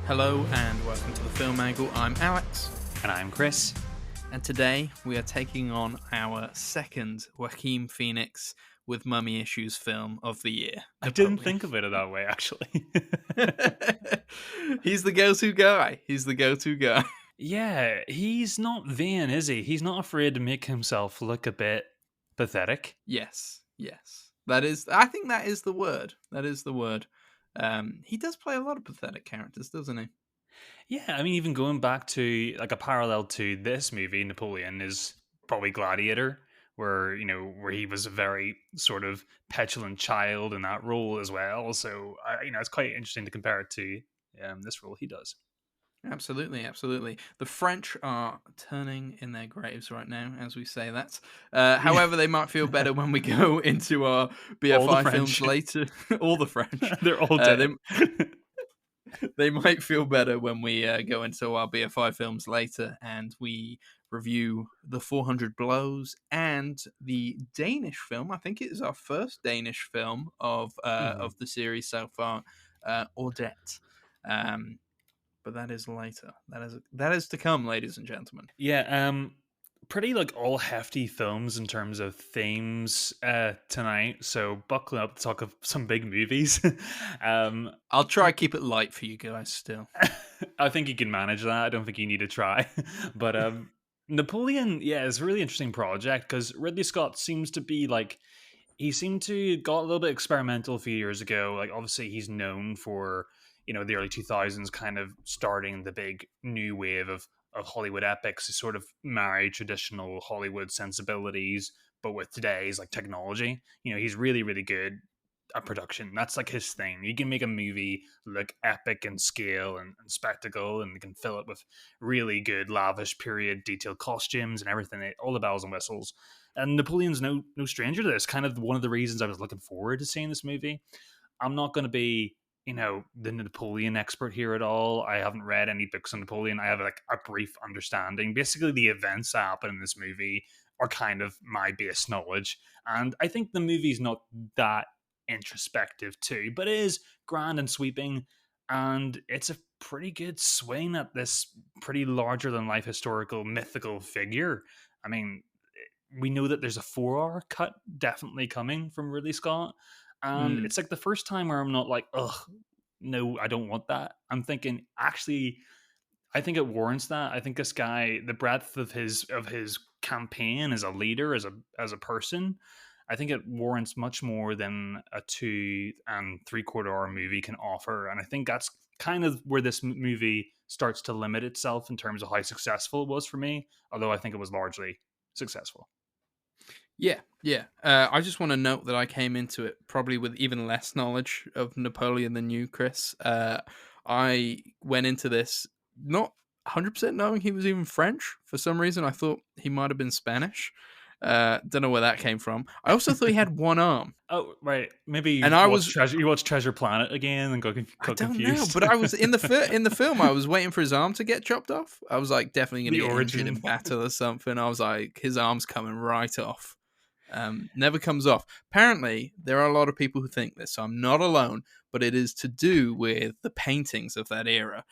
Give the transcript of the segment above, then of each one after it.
Hello and welcome to the Film Angle. I'm Alex. And I'm Chris. And today we are taking on our second Joaquin Phoenix with Mummy Issues film of the year. I didn't think of it that way, actually. He's the go-to guy. Yeah, he's not vain, is he? He's not afraid to make himself look a bit pathetic. Yes. I think that is the word. He does play a lot of pathetic characters, doesn't he? Yeah, I mean, even going back to like a parallel to this movie, Napoleon, is probably Gladiator, where he was a very sort of petulant child in that role as well. So it's quite interesting to compare it to this role he does. Absolutely. The French are turning in their graves right now as we say that. However, they might feel better when we go into our BFI films later. All the French. They're all dead. They might feel better when we go into our BFI films later and we review The 400 Blows and the Danish film. I think it is our first Danish film of the series so far, Ordet. But that is later. That is to come, ladies and gentlemen. Yeah, pretty like all hefty films in terms of themes tonight. So buckle up to talk of some big movies. I'll try to keep it light for you guys still. I think you can manage that. I don't think you need to try. But Napoleon, yeah, is a really interesting project because Ridley Scott seems to be like, he seemed to got a little bit experimental a few years ago. Like obviously he's known for the early 2000s kind of starting the big new wave of Hollywood epics to sort of marry traditional Hollywood sensibilities, but with today's like technology. He's really, really good at production. That's like his thing. You can make a movie look epic in scale and spectacle, and you can fill it with really good, lavish, period detailed costumes and everything, all the bells and whistles. And Napoleon's no stranger to this. Kind of one of the reasons I was looking forward to seeing this movie. I'm not going to be the Napoleon expert here at all. I haven't read any books on Napoleon. I have like a brief understanding. Basically, the events that happen in this movie are kind of my base knowledge. And I think the movie's not that introspective too, but it is grand and sweeping. And it's a pretty good swing at this pretty larger than life historical mythical figure. I mean, we know that there's a 4-hour cut definitely coming from Ridley Scott. And it's like the first time where I'm not like, ugh, no, I don't want that. I'm thinking, actually, I think it warrants that. I think this guy, the breadth of his campaign as a leader, as a person, I think it warrants much more than a 2 3/4 hour movie can offer. And I think that's kind of where this movie starts to limit itself in terms of how successful it was for me. Although I think it was largely successful. Yeah. I just want to note that I came into it probably with even less knowledge of Napoleon than you, Chris. I went into this not 100% knowing he was even French. For some reason, I thought he might have been Spanish. Don't know where that came from. I also thought he had one arm. Oh, right. Maybe you watched Treasure Planet again and got confused. I don't know, but I was in the film. I was waiting for his arm to get chopped off. I was like, definitely going to get injured in battle or something. I was like, his arm's coming right off. Never comes off. Apparently, there are a lot of people who think this, so I'm not alone, but it is to do with the paintings of that era,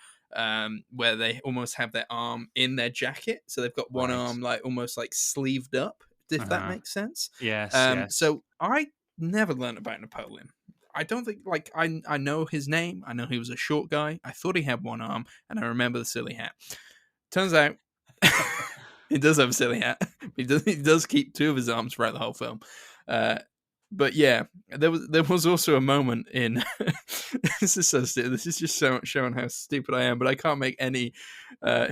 where they almost have their arm in their jacket, so they've got one arm like almost like sleeved up, if that makes sense. Yes, So I never learned about Napoleon. I don't think, like, I know his name, I know he was a short guy, I thought he had one arm, and I remember the silly hat. Turns out he does have a silly hat. He does keep 2 of his arms throughout the whole film. But yeah, there was also a moment in this is so stupid. This is just showing how stupid I am. But I can't make any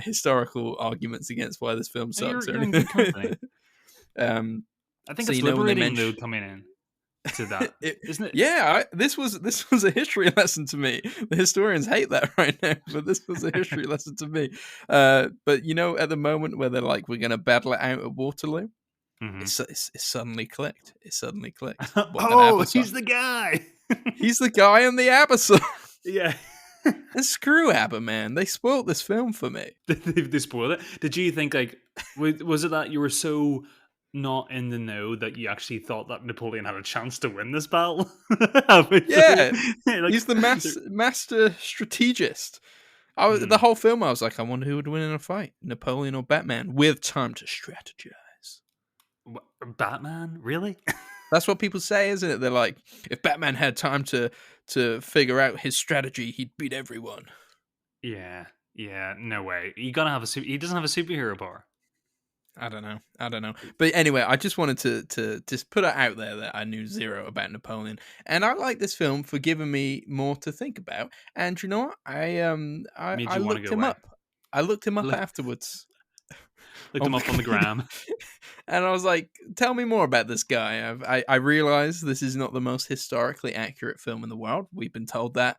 historical arguments against why this film sucks. You're in good company. I think it's liberating though coming in to that, isn't it? Yeah, this was a history lesson to me. The historians hate that right now, but this was a history lesson to me. But at the moment where they're like, we're going to battle it out at Waterloo, it suddenly clicked. He's the guy. He's the guy in the Abyssal. Yeah. And screw ABBA, man. They spoiled this film for me. They spoiled it? Did you think, like, was it that you were so not in the know that you actually thought that Napoleon had a chance to win this battle? Yeah, like, he's the master strategist. The whole film, I was like, I wonder who would win in a fight, Napoleon or Batman, with time to strategize. Batman, really? That's what people say, isn't it? They're like, if Batman had time to figure out his strategy, he'd beat everyone. Yeah, no way. You gotta have he doesn't have a superhero power. I don't know. But anyway, I just wanted to just put it out there that I knew zero about Napoleon, and I like this film for giving me more to think about. And you know what? Made I you want to looked go him away. up. I looked him up Look, afterwards. looked Oh him my up on the God. gram. And I was like, tell me more about this guy. I realize this is not the most historically accurate film in the world. We've been told that.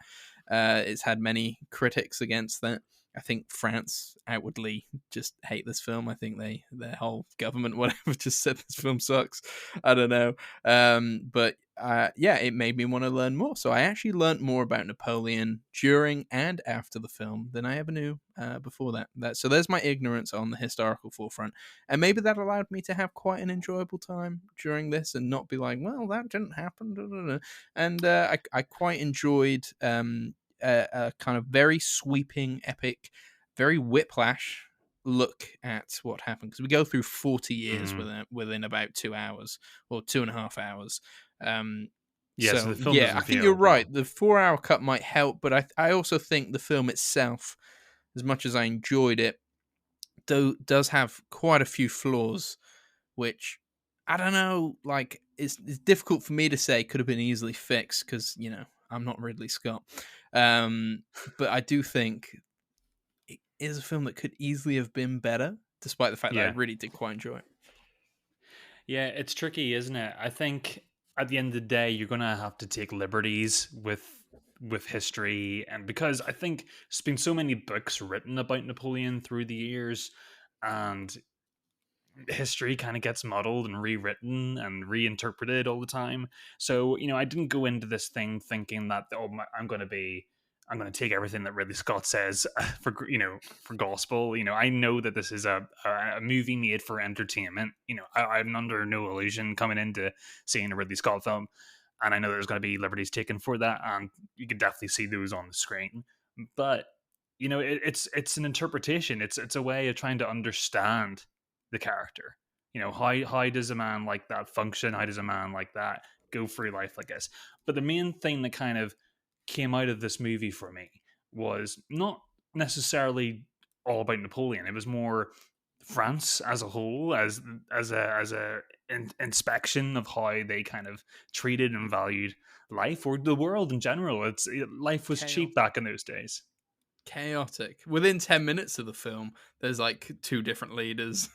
It's had many critics against that. I think France outwardly just hate this film. I think their whole government, whatever, just said this film sucks. I don't know. But yeah, it made me want to learn more. So I actually learned more about Napoleon during and after the film than I ever knew before that. So there's my ignorance on the historical forefront. And maybe that allowed me to have quite an enjoyable time during this and not be like, well, that didn't happen. Da, da, da. And I quite enjoyed a kind of very sweeping, epic, very whiplash look at what happened. Because we go through 40 years Mm. within about 2 hours or 2.5 hours. Yeah, so So, the film yeah, I doesn't think you're feel right. long. The 4 hour cut might help, but I also think the film itself, as much as I enjoyed it, does have quite a few flaws, which I don't know. Like it's difficult for me to say could have been easily fixed because I'm not Ridley Scott, um, but I do think it is a film that could easily have been better, despite the fact that I Yeah. really did quite enjoy it. Yeah, it's tricky, isn't it? I think at the end of the day, you're gonna have to take liberties with history, and because I think there's been so many books written about Napoleon through the years, and history kind of gets muddled and rewritten and reinterpreted all the time. So, I didn't go into this thing thinking that I'm going to take everything that Ridley Scott says for gospel. I know that this is a movie made for entertainment. I'm under no illusion coming into seeing a Ridley Scott film, and I know there's going to be liberties taken for that, and you can definitely see those on the screen. But it's an interpretation. It's a way of trying to understand the character. How does a man like that function? How does a man like that go through life like this? But the main thing that kind of came out of this movie for me was not necessarily all about Napoleon. It was more France as a whole, as a inspection of how they kind of treated and valued life, or the world in general. Life was cheap Chaotic. back in those days. Chaotic. Within 10 minutes of the film, there's like two different leaders,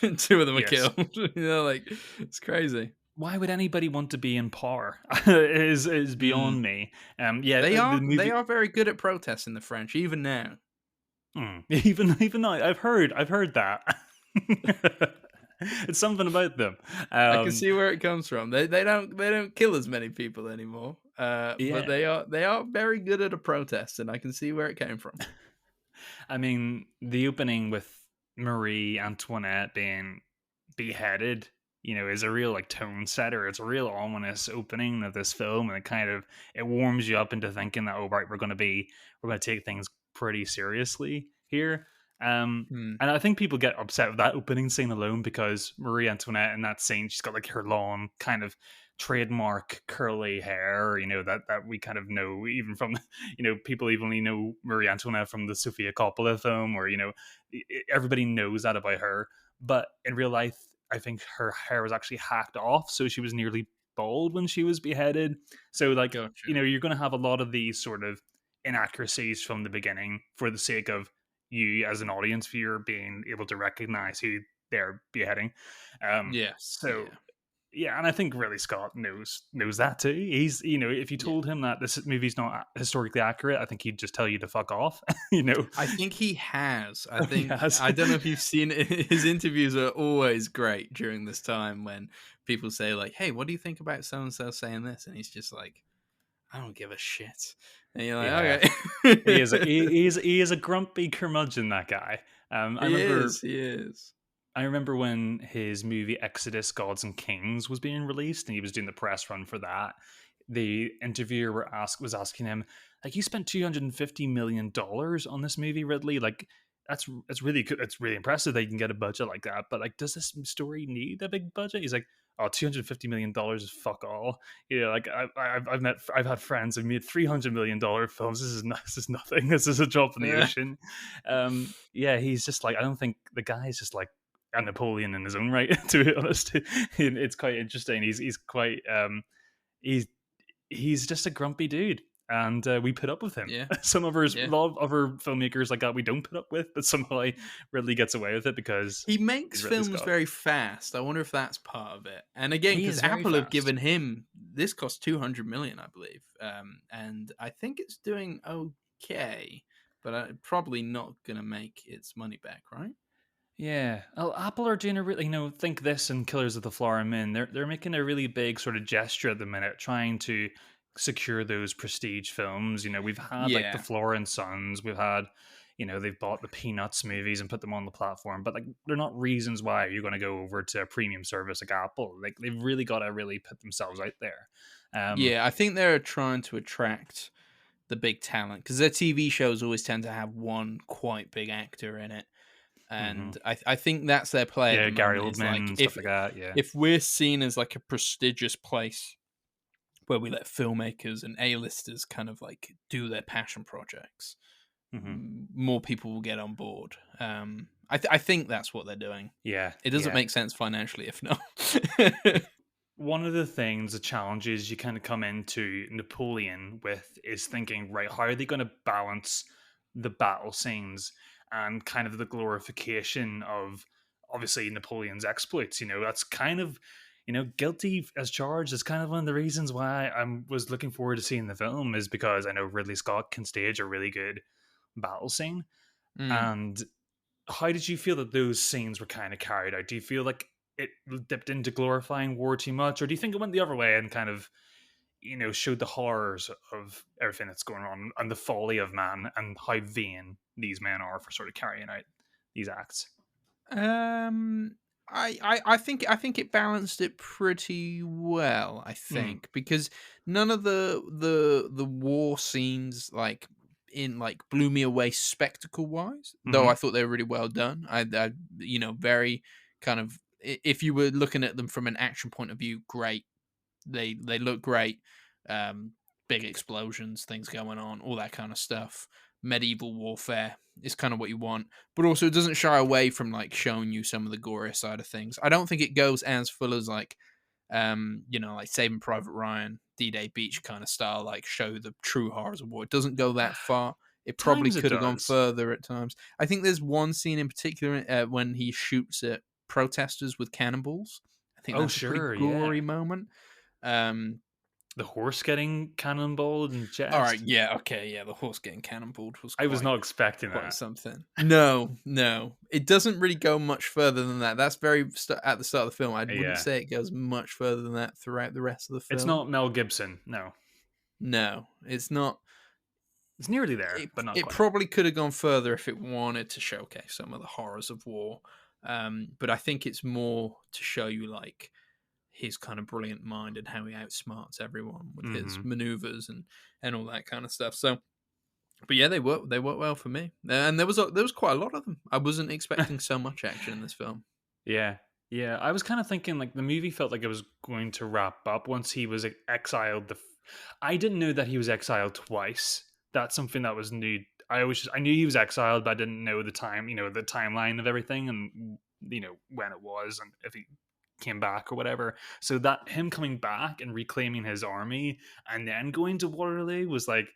and two of them are Yes. killed. Like it's crazy. Why would anybody want to be in power? is Mm. beyond me. Yeah, They the are they movie. are very good at protesting, the French, even now. Even though I've heard that. It's something about them. I can Um, see where it comes from. They don't kill as many people anymore. But yeah, they are very good at a protest, and I can see where it came from. I mean the opening with Marie Antoinette being beheaded, is a real like tone setter. It's a real ominous opening of this film, and it warms you up into thinking that, oh right, we're gonna take things pretty seriously here. Hmm. And I think people get upset with that opening scene alone because Marie Antoinette in that scene, she's got like her long kind of trademark curly hair, that we kind of know even from, people even know Marie Antoinette from the Sofia Coppola film, or everybody knows that about her. But in real life, I think her hair was actually hacked off, so she was nearly bald when she was beheaded. So, like, Gotcha. you're going to have a lot of these sort of inaccuracies from the beginning for the sake of you as an audience viewer being able to recognize who they're beheading. Yes. So Yeah. yeah, and I think Ridley Scott knows that too. He's if you Yeah. told him that this movie's not historically accurate, I think he'd just tell you to fuck off. I think he has. I He think has. I don't know if you've seen it. His interviews are always great during this time when people say like, "Hey, what do you think about so and so saying this?" And he's just like, "I don't give a shit." And you're Yeah, like, he is. "Okay." He is a grumpy curmudgeon. That guy. I He remember. is. He is. I remember when his movie Exodus: Gods and Kings was being released, and he was doing the press run for that. the interviewer was asking him, like, you spent $250 million on this movie, Ridley. Like, that's really good. It's really impressive that you can get a budget like that. But like, does this story need a big budget? He's like, oh, $250 million is fuck all. You know, like I've had friends who've made $300 million films. This is nothing. This is a drop in the ocean. Yeah, he's just like, I don't think the guy's just like a Napoleon in his own right. To be honest, it's quite interesting. He's quite he's he's just a grumpy dude, and we put up with him. Yeah. Some of a Yeah. lot of other filmmakers like that we don't put up with, but somehow he really gets away with it because He makes he's Ridley films Scott. very fast. I wonder if that's part of it. And again, He because is very Apple have fast. given him this cost 200 million, I believe, and I think it's doing okay, but probably not gonna make its money back, right? Yeah, well, Apple are doing a really, think this and Killers of the Flower Moon. They're making a really big sort of gesture at the minute, trying to secure those prestige films. You know, we've had like the Yeah, Flora and Sons, we've had, they've bought the Peanuts movies and put them on the platform, but like they're not reasons why you're going to go over to a premium service like Apple. Like they've really got to really put themselves out there. yeah. I think they're trying to attract the big talent because their TV shows always tend to have one quite big actor in it. hmm And I think that's their play at Yeah, the Gary moment. Is Oldman like and stuff like that. Yeah. if we're seen as like a prestigious place where we let filmmakers and A-listers kind of like do their passion projects, hmm more people will get on board. I think that's what they're doing. Yeah. It doesn't Yeah. make sense financially if not. One of the things, the challenges you kind of come into Napoleon with is thinking, right, how are they going to balance the battle scenes and kind of the glorification of obviously Napoleon's exploits? That's kind of, guilty as charged is kind of one of the reasons why I was looking forward to seeing the film, is because I know Ridley Scott can stage a really good battle scene. Mm. And how did you feel that those scenes were kind of carried out? Do you feel like it dipped into glorifying war too much, or do you think it went the other way and kind of, showed the horrors of everything that's going on and the folly of man and how vain these men are for sort of carrying out these acts? Um, I think it balanced it pretty well. I Mm. think because none of the war scenes like blew me away spectacle wise. Though hmm I thought they were really well done. I very kind of if you were looking at them from an action point of view, great. They look great. Um, Big explosions, things going on, all that kind of stuff. Medieval warfare is kind of what you want, but also it doesn't shy away from like showing you some of the gory side of things. I don't think it goes as full as like like Saving Private Ryan, D-Day Beach kind of style, like show the true horrors of war. It doesn't go that far. It probably Times it could have gone does. further at times. I think there's one scene in particular when he shoots at protesters with cannonballs. I think Oh, that's a pretty sure, yeah. gory moment. Um, The horse getting cannonballed in the all right, chest. yeah, okay, yeah, the horse getting cannonballed was I was quite not expecting quite that. something. No, no, it doesn't really go much further than that. That's at the start of the film. I wouldn't Yeah. say it goes much further than that throughout the rest of the It's film. not Mel Gibson. No. No, it's not. It's nearly there, It but not it quite. probably could have gone further if it wanted to showcase some of the horrors of war. But I think it's more to show you like his kind of brilliant mind and how he outsmarts everyone with his hmm maneuvers and all that kind of stuff. So, but yeah, they work well for me, and there was quite a lot of them. I wasn't expecting so much action in this film. Yeah. Yeah. I was kind of thinking like the movie felt like it was going to wrap up once he was exiled. I didn't know that he was exiled twice. That's something that was new. I knew he was exiled, but I didn't know the time, the timeline of everything and, when it was and if he came back or whatever. So that him coming back and reclaiming his army and then going to Waterloo was like,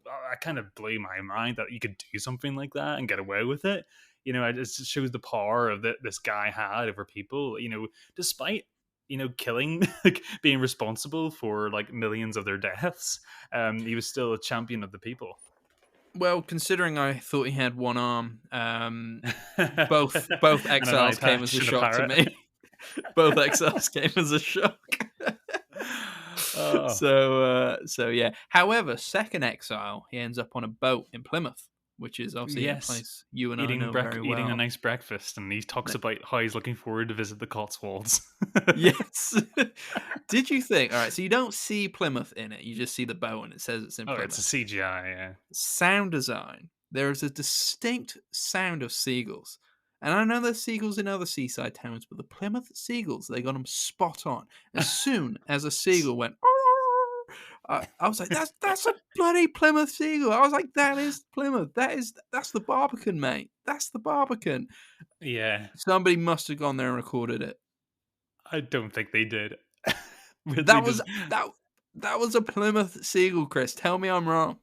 I kind of blew my mind that you could do something like that and get away with it. It just shows the power of that this guy had over people. Despite killing, like being responsible for like millions of their deaths, he was still a champion of the people. Well, considering I thought he had one arm, both And an eye exiles came as a patch and a shock to parrot. me. Both exiles came as a shock. Oh, So yeah. However, second exile, he ends up on a boat in Plymouth. which is obviously a Yes, place you and I know very eating a well. nice breakfast, and he talks about how he's looking forward to visit the Cotswolds. Yes. Did you think? All right, so you don't see Plymouth in it. You just see the bow, and it says it's in Oh, it's a Plymouth. CGI, yeah. Sound design. There is a distinct sound of seagulls. And I know there's seagulls in other seaside towns, but the Plymouth seagulls, they got them spot on. As soon as a seagull went, I was like, that's a bloody Plymouth seagull. I was like, that is Plymouth. That's the Barbican, mate. That's the Barbican. Yeah, Somebody must have gone there and recorded it. I don't think they did. Ridley That was just that that was a Plymouth seagull, Chris. Tell me I'm wrong.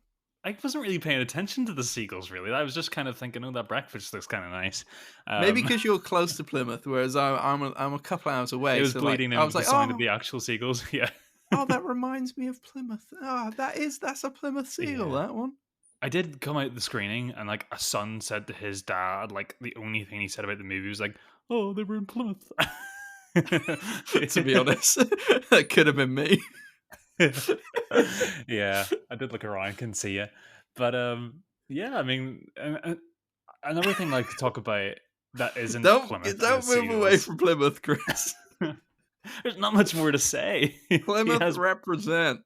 I wasn't really paying attention to the seagulls, really. I was just kind of thinking, "Oh, that breakfast looks kind of nice." Maybe Um, because you're close to Plymouth, whereas I'm a couple hours it away. was So like bleeding I into was the like, sound of the actual seagulls. Yeah, that reminds me of Plymouth. That's a Plymouth seagull. yeah. That one. I did come out the screening, and like a son said to his dad, like the only thing he said about the movie was like, "Oh, they were in Plymouth." To be honest, that could have been me. Yeah, I did look around, can see you, but yeah, I mean, another thing I like to talk about that isn't Plymouth and the Don't move away seagulls. from Plymouth, Chris. There's not much more to say. He Plymouth has. represent.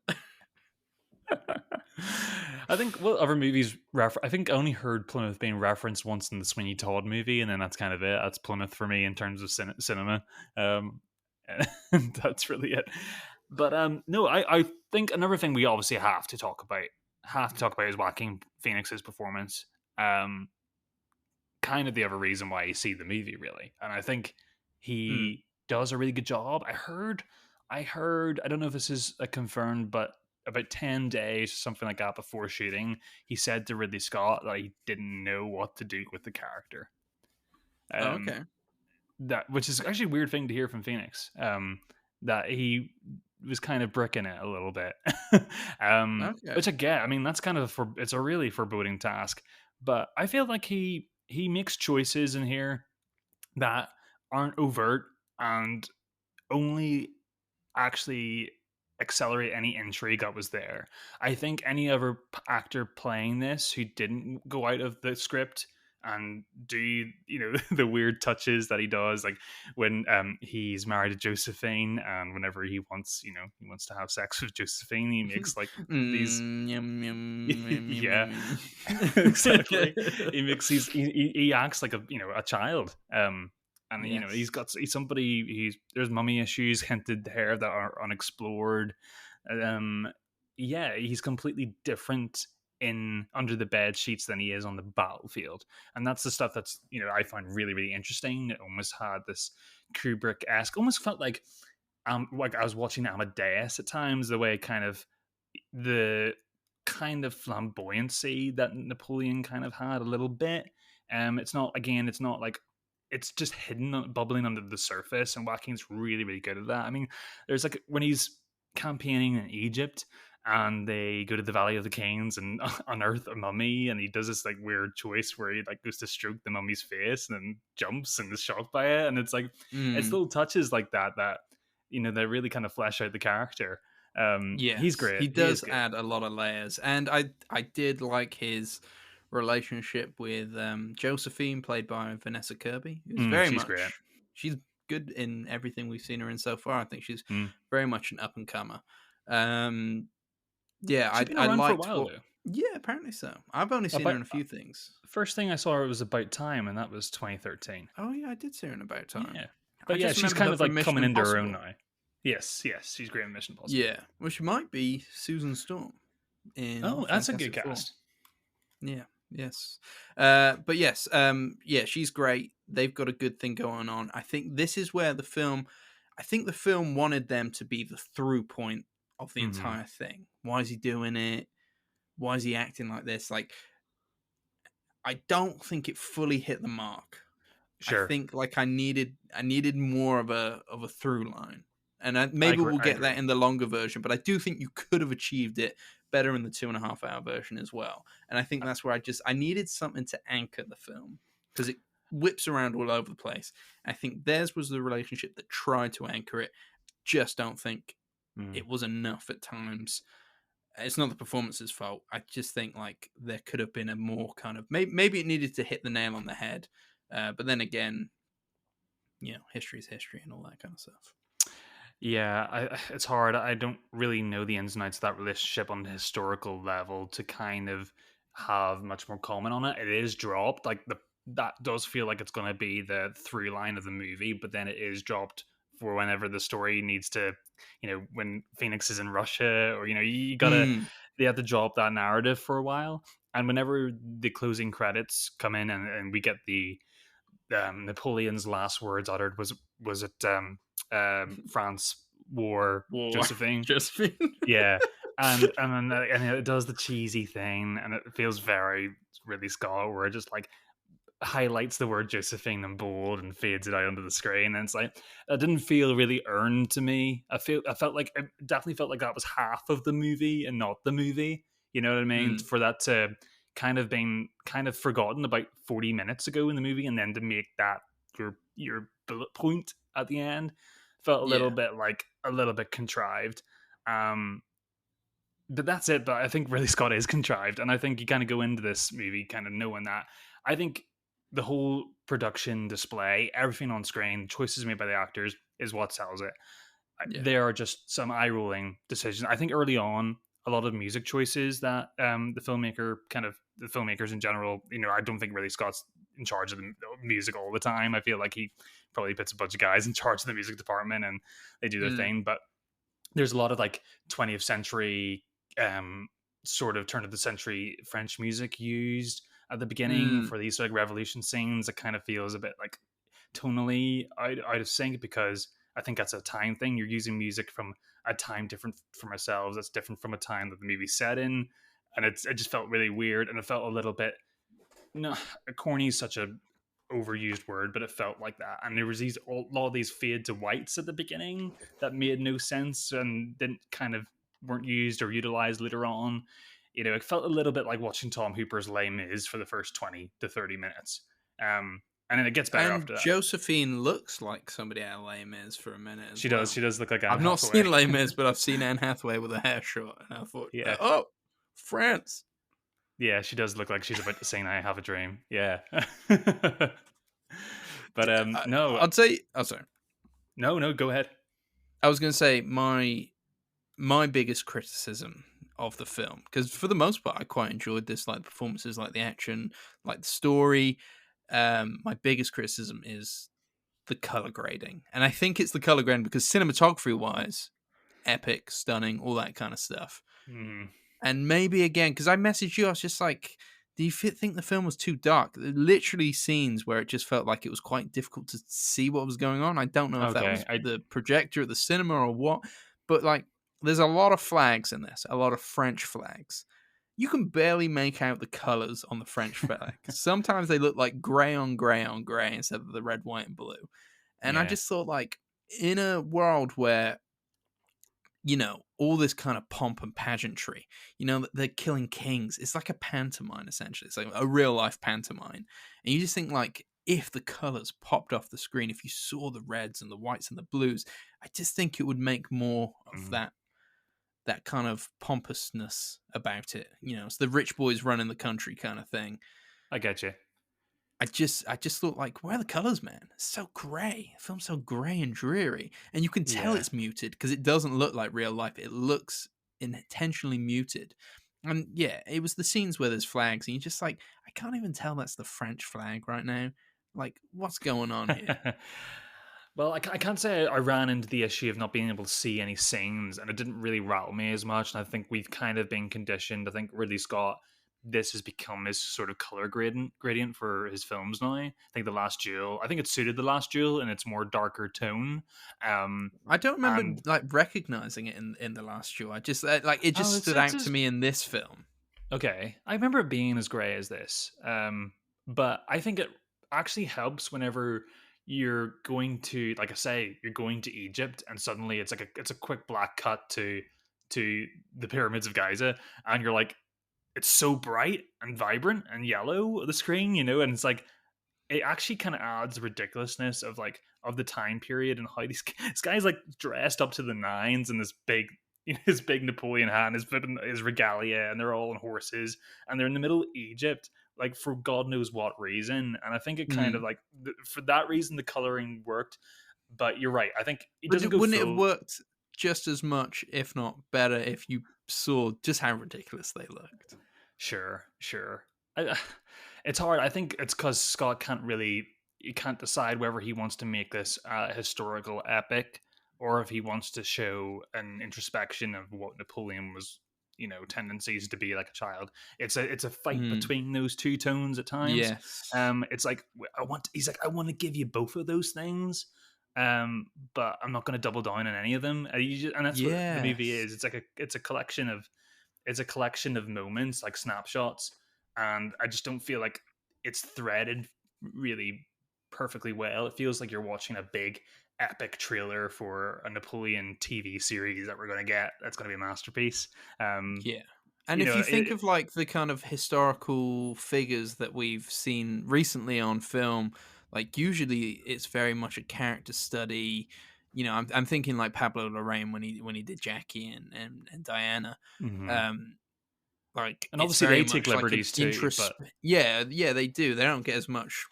I think what other movies I think I only heard Plymouth being referenced once in the Sweeney Todd movie, and then that's kind of it. That's Plymouth for me in terms of cinema. Um, and that's really it. But no, I think another thing we obviously have to talk about is Joaquin Phoenix's performance. Um, kind of the other reason why you see the movie, really, and I think Hmm. he does a really good job. I don't know if this is a confirmed, but about 10 days, something like that, before shooting, he said to Ridley Scott that he didn't know what to do with the character. Oh, Um, okay. that which is actually a weird thing to hear from Phoenix. That he was kind of bricking it a little bit. Okay. Which I get. I mean, that's kind of it's a really foreboding task. But I feel like he makes choices in here that aren't overt and only actually accelerate any intrigue that was there. I think any other actor playing this who didn't go out of the script and do the weird touches that he does, like when he's married to Josephine, and whenever he wants to have sex with Josephine, he makes like these Yum, yum, yum, yum, yeah, yum, exactly. yum. He makes he acts like a child. And Yes. he's somebody. There's mummy issues hinted there that are unexplored. Um, yeah, he's completely different in under the bed sheets than he is on the battlefield, and that's the stuff that's I find really really interesting. It almost had this Kubrick esque, almost felt like I was watching Amadeus at times. The way the kind of flamboyancy that Napoleon kind of had a little bit. It's not like it's just hidden, bubbling under the surface, and Joaquin's really, really good at that. I mean, there's like when he's campaigning in Egypt and they go to the Valley of the Kings and unearth a mummy, and he does this like weird choice where he like goes to stroke the mummy's face and then jumps and is shocked by it, and it's like it's Mm. little touches like that that really kind of flesh out the character. He's Yes, great. he He is does good. add a lot of layers, and I did like his relationship with Josephine, played by Vanessa Kirby. It was very She's great. much she's good in everything we've seen her in so far. I think she's Mm. very much an up and comer. Um, yeah, She's been I around for a liked while what. though. Yeah, apparently so. I've only seen her About in a few things. First thing I saw her was About Time, and that was 2013. Oh yeah, I did see her in About Time. Yeah, I but yeah, just she's remember kind her of from like Mission coming into her own Impossible. now. Yes, she's great in Mission Impossible. Yeah, which might be Susan Storm in Oh, that's a good Fantastic Four. cast. Yeah, yes. But yes, yeah, she's great. They've got a good thing going on. I think this is where I think the film wanted them to be the through point of the Hmm. entire thing. Why is he doing it? Why is he acting like this? Like, I don't think it fully hit the mark. I Sure, think like I needed more of a through line, and I maybe agree. we'll I get that agree. in the longer version. But I do think you could have achieved it better in the 2.5 hour version as well. And I think that's where I needed something to anchor the film because it whips around all over the place. I think theirs was the relationship that tried to anchor it. Just don't think Mm. it was enough at times. It's not the performance's fault. I just think like there could have been a more kind of maybe it needed to hit the nail on the head, but then again, history is history and all that kind of stuff. Yeah, it's hard. I don't really know the ins and outs of that relationship on the historical level to kind of have much more comment on it. It is dropped, like that does feel like it's going to be the through line of the movie, but then it is dropped for whenever the story needs to, when Phoenix is in Russia, or you gotta Mm. they have to drop that narrative for a while. And whenever the closing credits come in and we get the Napoleon's last words uttered was it France war War, Josephine? Josephine. Yeah, and it does the cheesy thing, and it feels very Ridley Scott, where it just like highlights the word Josephine in bold and fades it out onto the screen, and it's like that didn't feel really earned to me. I felt like it definitely felt like that was half of the movie and not the movie. You know what I mean? Mm. For that to kind of forgotten about 40 minutes ago in the movie, and then to make that your bullet point at the end felt Yeah. a little bit contrived. Um, but that's it. But I think Ridley Scott is contrived, and I think you kind of go into this movie kind of knowing that. I think the whole production display, everything on screen, choices made by the actors is what sells it. Yeah. There are just some eye rolling decisions. I think early on, a lot of music choices that the filmmakers in general, I don't think Ridley Scott's in charge of the music all the time. I feel like he probably puts a bunch of guys in charge of the music department and they do their Mm. thing. But there's a lot of like 20th century sort of turn of the century French music used at the beginning Mm. for these like revolution scenes. It kind of feels a bit like tonally out of sync, because I think that's a time thing. You're using music from a time different from ourselves. That's different from a time that the movie's set in, and it just felt really weird, and it felt a little bit no corny is such a overused word, but it felt like that. And there was a lot of these fade to whites at the beginning that made no sense and didn't kind of weren't used or utilized later on. It felt a little bit like watching Tom Hooper's Les Mis for the first 20 to 30 minutes. And then it gets better And after that. Josephine looks like somebody out of Les Mis for a minute as She well. does. She does look like Anne I've not Hathaway. seen Les Mis, but I've seen Anne Hathaway with a hair short, and I thought, Yeah. oh, France. Yeah, she does look like she's about to sing "I Have a Dream." Yeah. But no, I'd say. Oh, sorry. no, go ahead. I was going to say my biggest criticism of the film, because for the most part I quite enjoyed this, like the performances, like the action, like the story. My biggest criticism is the color grading, and I think it's the color grading because cinematography wise, epic, stunning, all that kind of stuff. Mm, And maybe again, because I messaged you, I was just like, do you think the film was too dark? Literally scenes where it just felt like it was quite difficult to see what was going on. I don't know if that okay. was the projector at the cinema or what, but like, there's a lot of flags in this, a lot of French flags. You can barely make out the colors on the French flag. Sometimes they look like gray on gray on gray instead of the red, white, and blue. And I Yeah. just thought, like, in a world where all this kind of pomp and pageantry, they're killing kings. It's like a pantomime, essentially. It's like a real life pantomime. And you just think, like, if the colors popped off the screen, if you saw the reds and the whites and the blues, I just think it would make more of Mm, that kind of pompousness about it. It's the rich boys running the country kind of thing. I get you. I just thought, like, where are the colors, man? It's so grey. The film's so grey and dreary, and you can tell Yeah. it's muted because it doesn't look like real life. It looks intentionally muted, and yeah, it was the scenes where there's flags, and you're just like, I can't even tell that's the French flag right now. Like, what's going on here? Well, I can't say I ran into the issue of not being able to see any scenes, and it didn't really rattle me as much. And I think we've kind of been conditioned. I think Ridley Scott, this has become his sort of color gradient for his films now. I think The Last Duel, I think it suited The Last Duel in its more darker tone. I don't remember And like recognizing it in the last show. I just like it just oh, stood it's out to just me in this film. okay. I remember it being as grey as this. But I think it actually helps whenever you're going to, like I say, you're going to Egypt, and suddenly it's a quick black cut to the pyramids of Giza, and you're like, it's so bright and vibrant and yellow the screen, and it's like it actually kind of adds the ridiculousness of the time period and how these this guy's like dressed up to the nines in this big his big Napoleon hat and his regalia, and they're all on horses, and they're in the middle of Egypt, like for God knows what reason. And I think it kind of Mm. like for that reason the coloring worked. But you're right. I think he But doesn't go wouldn't it have full. worked just as much, if not better, if you saw just how ridiculous they looked? Sure, sure. I, it's hard. I think it's because Scott can't really. He can't decide whether he wants to make this historical epic or if he wants to show an introspection of what Napoleon was, tendencies to be like a child. It's a fight Mm. between those two tones at times. Yes. It's like He's like, I want to give you both of those things, but I'm not going to double down on any of them. And that's what the movie Yes. is. It's a collection of moments, like snapshots, and I just don't feel like it's threaded really perfectly well. It feels like you're watching a big epic trailer for a Napoleon TV series that we're going to get. That's going to be a masterpiece. Um, Yeah. And you if know, you think of like the kind of historical figures that we've seen recently on film, like usually it's very much a character study. I'm thinking like Pablo Larraín when he did Jackie and Diana. mhm. Um, like And it's obviously very they take much like an liberties too, interest. but Yeah, they do. They don't get as much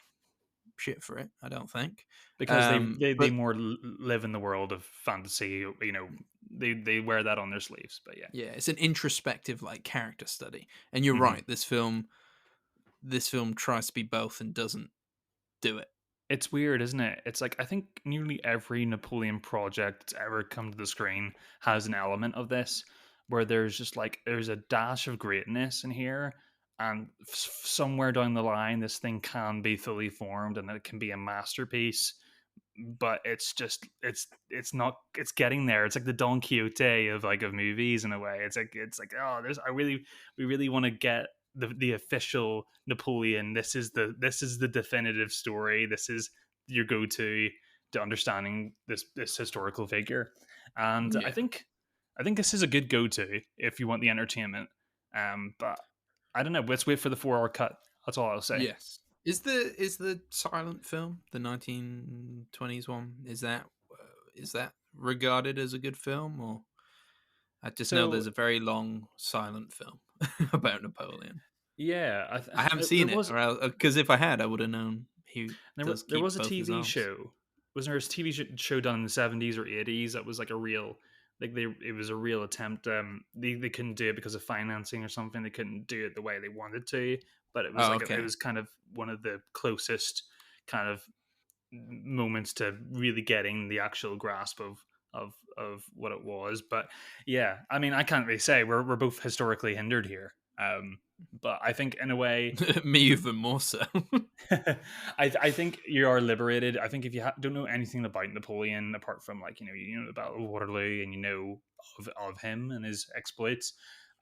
shit for it, I don't think. because they But more live in the world of fantasy, they wear that on their sleeves. But yeah. yeah, it's an introspective like character study. And you're Mhm. right. This film tries to be both and doesn't do it. It's weird, isn't it? It's like I think nearly every Napoleon project that's ever come to the screen has an element of this, where there's a dash of greatness in here, and somewhere down the line, this thing can be fully formed and it can be a masterpiece. But it's not it's getting there. It's like the Don Quixote of movies in a way. It's like oh, there's I really we really want to get the official Napoleon. This is the definitive story. This is your go to understanding this historical figure. And I Yeah. think I think this is a good go to if you want the entertainment. But I don't know. Let's wait for the 4 hour cut. That's all I'll say. Yes. Is the silent film, the 1920s one, is that regarded as a good film, or I just know So there's a very long silent film about Napoleon. yeah, I haven't there seen it, was or because if I had, I would have known he does there keep was a both his TV arms. show. Was there a TV show done in the 70s or 80s that was like a real like they it was a real attempt. They couldn't do it because of financing or something. They couldn't do it the way they wanted to, but it was Oh, like it okay. was kind of one of the closest kind of moments to really getting the actual grasp of what it was. But yeah, I mean, I can't really say we're both historically hindered here. But I think in a way, Me even more so. I think you are liberated. I think if you don't know anything about Napoleon apart from like you know the Battle of Waterloo and you know of him and his exploits,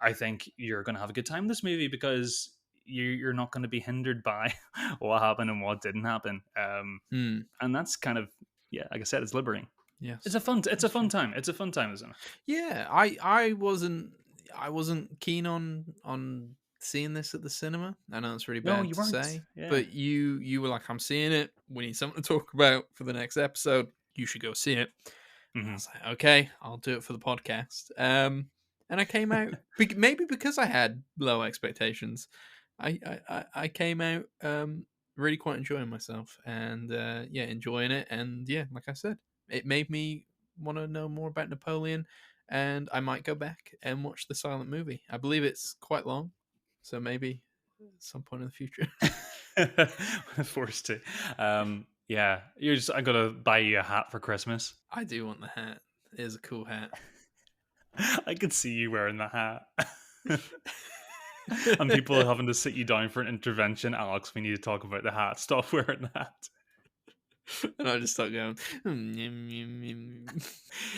I think you're going to have a good time in this movie because you're not going to be hindered by what happened and what didn't happen. Hmm. And that's kind of yeah, like I said, it's liberating. It's Yes, a fun it's a that's fun true. time. It's a fun time, isn't it? Yeah, I wasn't keen on seeing this at the cinema. I know it's really No, bad you to weren't. say, Yeah. but you were like, I'm seeing it. We need something to talk about for the next episode. You should go see it. And I Hmm. was like, okay, I'll do it for the podcast. And I came out maybe because I had low expectations. I came out really quite enjoying myself and yeah, enjoying it. And yeah, like I said, it made me want to know more about Napoleon, and I might go back and watch the silent movie. I believe it's quite long, so maybe at some point in the future. Forced to. Yeah, I gotta buy you a hat for Christmas. I do want the hat. It is a cool hat. I could see you wearing the hat. And people having to sit you down for an intervention. Alex, we need to talk about the hat. Stop wearing the hat. And I just start going. "Mm, yum, yum."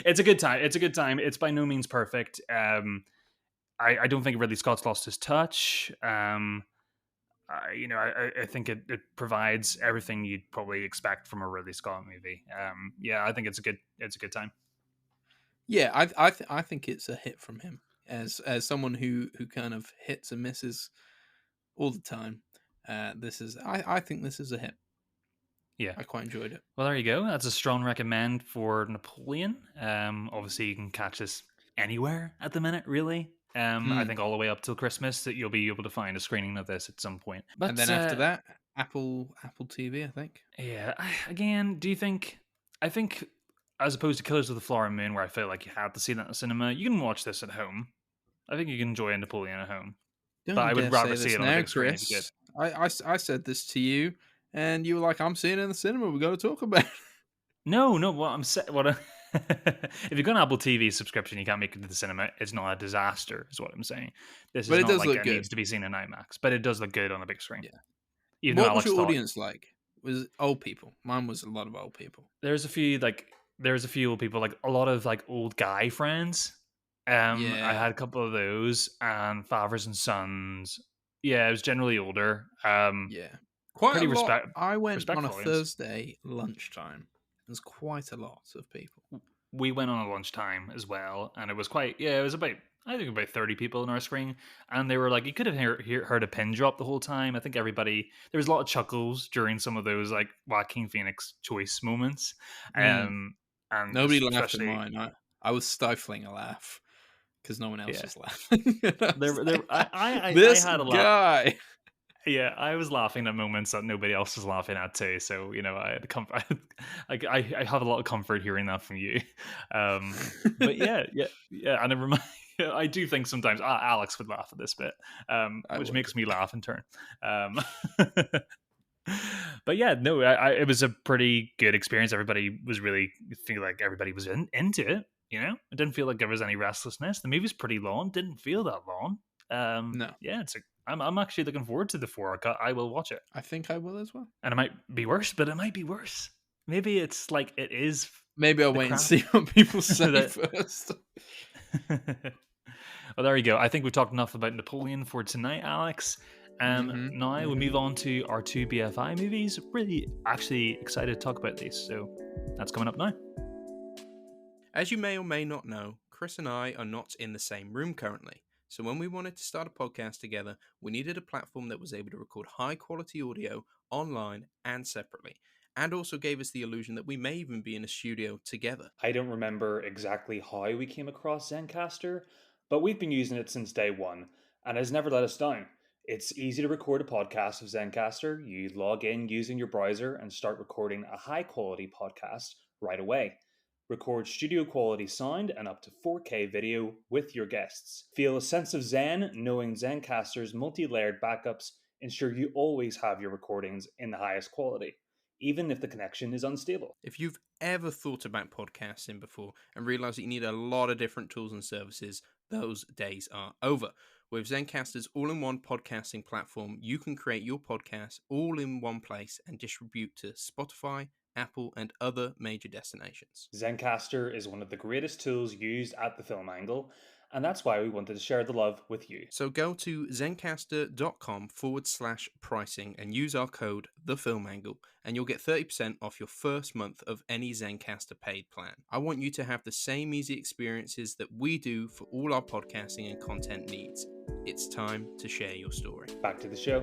It's a good time. It's a good time. It's by no means perfect. I don't think Ridley Scott's lost his touch. I think it provides everything you'd probably expect from a Ridley Scott movie. Yeah, I think it's a good time. Yeah, I think it's a hit from him as someone who kind of hits and misses all the time. I think this is a hit. Yeah. I quite enjoyed it. Well, there you go. That's a strong recommend for Napoleon. Obviously, you can catch us anywhere at the minute, really. I Hmm. think all the way up till Christmas that you'll be able to find a screening of this at some point. And then after that, Apple TV, I think. Yeah, again, do you think? I think as opposed to Killers of the Flower Moon, where I felt like you had to see that in the cinema, you can watch this at home. I think you can enjoy Napoleon at home, Don't but you I would dare rather say see this it on a now, big screen if you could. Chris. I said this to you, and you were like, "I'm seeing it in the cinema. We got to talk about it." No, no. What I'm saying, if you've got an Apple TV subscription, you can't make it to the cinema. It's not a disaster, is what I'm saying. This But is it not does like look it good. needs to be seen in IMAX, but it does look good on a big screen. Yeah. Even though What was Alex your thought audience like? Was it old people? Mine was a lot of old people. there's a few old people, like a lot of like old guy friends. I Yeah. had a couple of those and fathers and sons. Yeah, it was generally older. Yeah. Quite a Pretty lot. I went on a respectful audience. Thursday lunchtime. There's quite a lot of people. We went on a lunchtime as well, and it was quite. Yeah, it was about I think about 30 people in our screen, and they were like you could have heard a pin drop the whole time. I think everybody there was a lot of chuckles during some of those like Joaquin Phoenix choice moments, Mm. and Nobody laughed at especially mine. I was stifling a laugh because no one else yeah. was laughing. And I was There, like, I this had a lot. guy. Yeah, I was laughing at moments that nobody else was laughing at too. So I had comfort. I have a lot of comfort hearing that from you. But yeah. And it I do think sometimes Alex would laugh at this bit, I which would. makes me laugh in turn. Um, but yeah, no, it was a pretty good experience. Everybody was really feel like everybody was into it. It didn't feel like there was any restlessness. The movie's pretty long. Didn't feel that long. No, Yeah, I'm actually looking forward to the 4 cut. I will watch it, I think I will as well. and it might be worse, but it might be worse. Maybe it's like it is Maybe I'll the wait and crap see what people say that. first. Well, there you go. I think we've talked enough about Napoleon for tonight, Alex. Now we move on to our 2 BFI movies. Really, actually excited to talk about these. So that's coming up now. As you may or may not know, Chris and I are not in the same room currently. So when we wanted to start a podcast together, we needed a platform that was able to record high quality audio online and separately, and also gave us the illusion that we may even be in a studio together. I don't remember exactly how we came across Zencaster, but we've been using it since day one, and it has never let us down. It's easy to record a podcast with Zencaster. You log in using your browser and start recording a high quality podcast right away. Record studio quality sound and up to 4K video with your guests. Feel a sense of Zen knowing Zencaster's multi layered backups ensure you always have your recordings in the highest quality, even if the connection is unstable. If you've ever thought about podcasting before and realized that you need a lot of different tools and services, those days are over. With Zencaster's all-in-one podcasting platform, you can create your podcast all in one place and distribute to Spotify, Apple, and other major destinations. Zencaster is one of the greatest tools used at the Film Angle, and that's why we wanted to share the love with you. So go to zencaster.com/pricing and use our code TheFilmAngle, and you'll get 30% off your first month of any Zencaster paid plan. I want you to have the same easy experiences that we do for all our podcasting and content needs. It's time to share your story. Back to the show.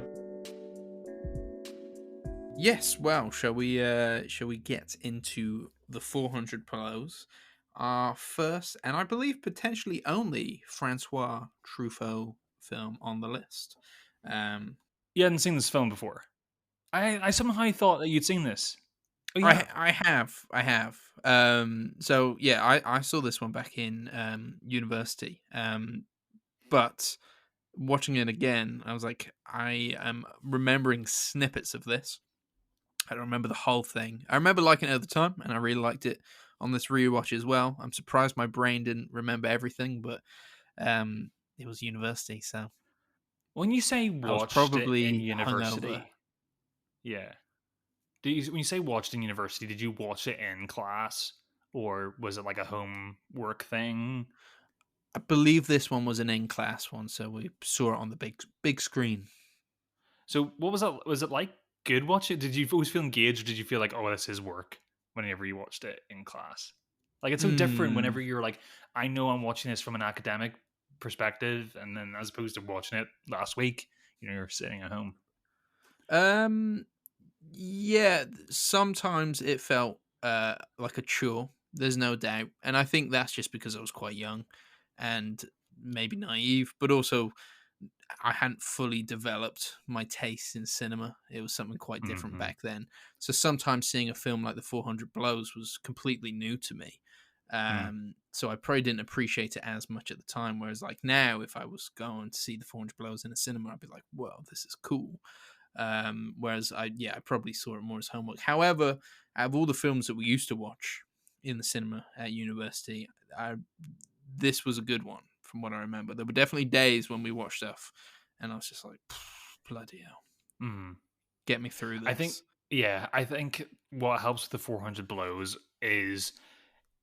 Yes, well, shall we get into the 400 Pillows? Our first, and I believe potentially only, François Truffaut film on the list. You hadn't seen this film before. I somehow thought that you'd seen this. Oh yeah. I have. So yeah, I saw this one back in university. But watching it again, I was like, I am remembering snippets of this. I don't remember the whole thing. I remember liking it at the time, and I really liked it on this rewatch as well. I'm surprised my brain didn't remember everything, but it was university, so When you say I was watched it in probably hungover. university, yeah. When you say watched in university, did you watch it in class, or was it like a homework thing? I believe this one was an in-class one, so we saw it on the big screen. So what was that? Was it like good watching? Did you always feel engaged, or did you feel like, oh, this is work whenever you watched it in class? Like it's so different whenever you're like, I know I'm watching this from an academic perspective, and then as opposed to watching it last week, you're sitting at home. Yeah, sometimes it felt like a chore. There's no doubt, and I think that's just because I was quite young. and maybe naive, but also I hadn't fully developed my taste in cinema. It was something quite different Hmm. back then. So sometimes seeing a film like The 400 Blows was completely new to me. So I probably didn't appreciate it as much at the time. Whereas like now, if I was going to see The 400 Blows in a cinema, I'd be like, "Whoa, this is cool." Whereas I probably saw it more as homework. However, out of all the films that we used to watch in the cinema at university, this was a good one from what I remember. There were definitely days when we watched stuff, and I was just like, bloody hell, Hmm. get me through I think, this. yeah, I think what helps with the 400 Blows is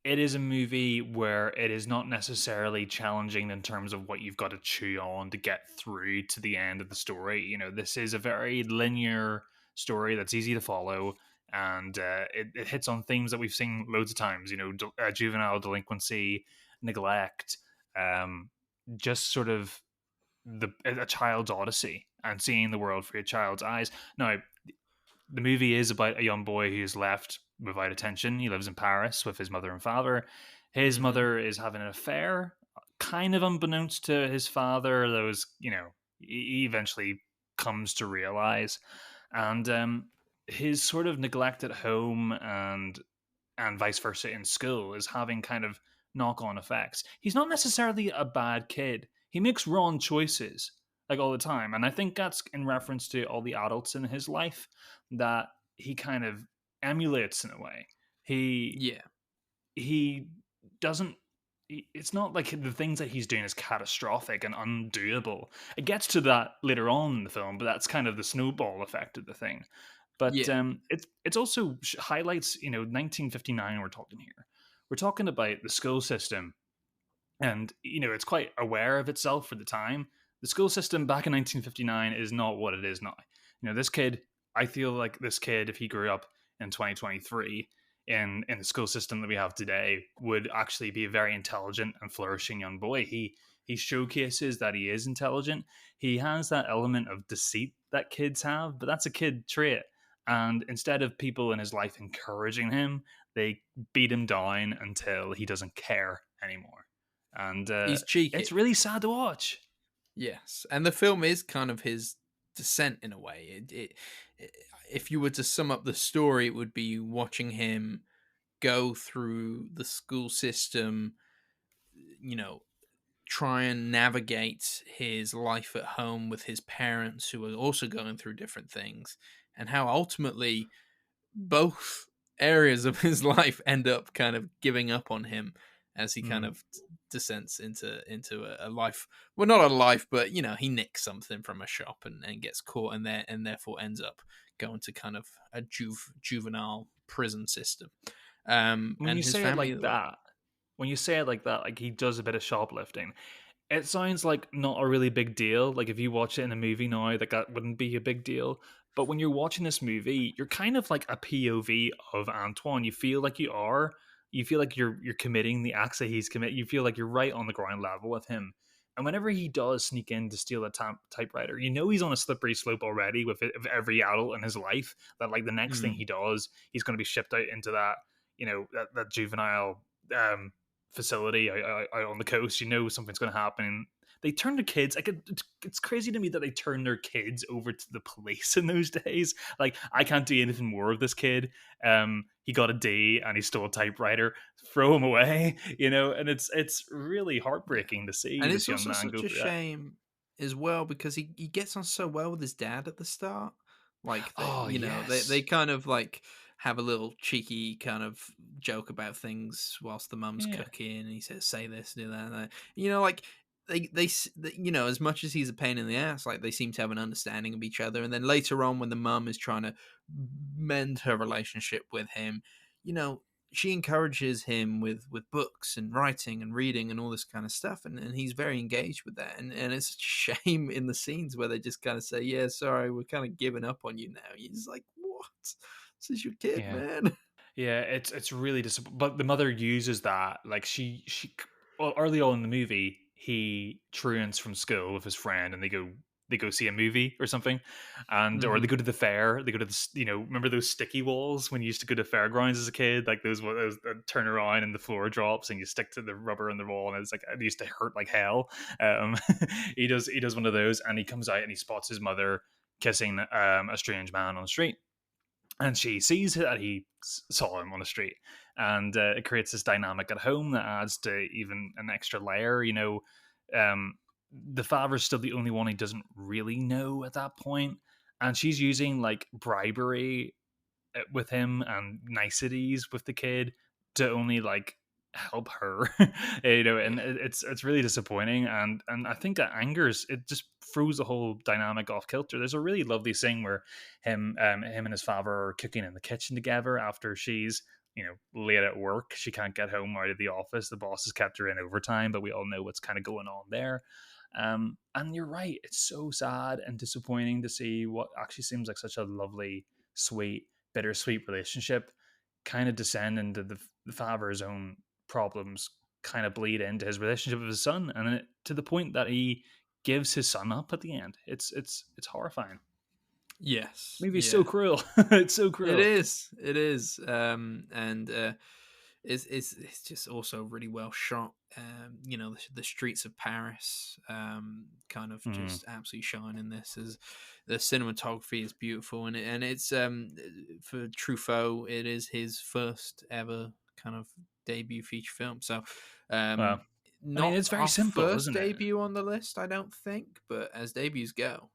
it is a movie where it is not necessarily challenging in terms of what you've got to chew on to get through to the end of the story. You know, this is a very linear story that's easy to follow, and it hits on themes that we've seen loads of times. You know, juvenile delinquency, neglect, um, just sort of a child's odyssey and seeing the world through a child's eyes. Now, the movie is about a young boy who's left without attention. He lives in Paris with his mother and father. His Hmm. mother is having an affair, kind of unbeknownst to his father. Those, he eventually comes to realize, and his sort of neglect at home and vice versa in school is having kind of knock on effects. He's not necessarily a bad kid. He makes wrong choices like all the time. And I think that's in reference to all the adults in his life that he kind of emulates in a way. He Yeah, he doesn't it's not like the things that he's doing is catastrophic and undoable. It gets to that later on in the film, but that's kind of the snowball effect of the thing. But yeah, it's also highlights 1959. We're talking here. We're talking about the school system, and it's quite aware of itself for the time. The school system back in 1959 is not what it is now. This kid, I feel like this kid, if he grew up in 2023 in the school system that we have today, would actually be a very intelligent and flourishing young boy. He showcases that he is intelligent. He has that element of deceit that kids have, but that's a kid trait. And instead of people in his life encouraging him, they beat him down until he doesn't care anymore, and he's it's cheeky. really sad to watch. Yes, and the film is kind of his descent in a way. If you were to sum up the story, it would be watching him go through the school system, you know, try and navigate his life at home with his parents who are also going through different things, and how ultimately both areas of his life end up kind of giving up on him as he kind Mm. of descends into a life, well, not a life, but he nicks something from a shop and gets caught, and therefore ends up going to kind of a juvenile prison system. When And you his say it family, like like, that, like he does a bit of shoplifting, it sounds like not a really big deal. Like if you watch it in a movie now, like that wouldn't be a big deal. But when you're watching this movie, you're kind of like a POV of Antoine. You feel like you are. You feel like you're committing the acts that he's committed. You feel like you're right on the ground level with him. And whenever he does sneak in to steal a typewriter, he's on a slippery slope already with every adult in his life. That like the next thing mm, he does, he's going to be shipped out into that that juvenile facility out on the coast. Something's going to happen. They turn their kids like it's crazy to me that they turn their kids over to the police in those days. Like I can't do anything more of this kid. He got a D and he stole a typewriter. Throw him away, and it's really yeah. heartbreaking to see And this it's young also man go such a through that. shame as well because he gets on so well with his dad at the start. Like Oh they yes, kind of like have a little cheeky kind of joke about things whilst the mum's yeah. cooking, and he says, "Say this, do that." And that. Like as much as he's a pain in the ass, like they seem to have an understanding of each other. And then later on, when the mum is trying to mend her relationship with him, you know, she encourages him with books and writing and reading and all this kind of stuff, and he's very engaged with that, and it's such a shame in the scenes where they just kind of say, yeah, sorry, we're kind of giving up on you now. He's like, what? This is your kid, Yeah. man. Yeah, it's really disappointing. But the mother uses that, like well, early on in the movie, he truants from school with his friend, and they go see a movie or something, and or they Hmm. go to the fair. They go to remember those sticky walls when you used to go to fairgrounds as a kid, like those that turn around and the floor drops and you stick to the rubber on the wall, and it's like it used to hurt like hell. Um, he does one of those, and he comes out and he spots his mother kissing a strange man on the street, and she sees that he saw him on the street, and it creates this dynamic at home that adds to even an extra layer. Um, the father's still the only one he doesn't really know at that point, and she's using like bribery with him and niceties with the kid to only like help her. And Yeah. it's really disappointing, and I think that angers it, just throws the whole dynamic off kilter. There's a really lovely scene where him and his father are cooking in the kitchen together after she's late at work. She can't get home out of the office. The boss has kept her in overtime, but we all know what's kind of going on there. And you're right, it's so sad and disappointing to see what actually seems like such a lovely, sweet, bittersweet relationship kind of descend into the father's own problems, kind of bleed into his relationship with his son, and to the point that he gives his son up at the end. It's horrifying. Yes. Movie's so Yeah. cruel. It's so It cruel. is. It is. And it's just also really well shot. The streets of Paris, kind of Mm. just absolutely shine in this. As the cinematography is beautiful, and it's for Truffaut, it is his first ever kind of debut feature film. So, Well, I mean, not it's very our simple, first isn't it? debut on the list, I don't think, but as debuts go,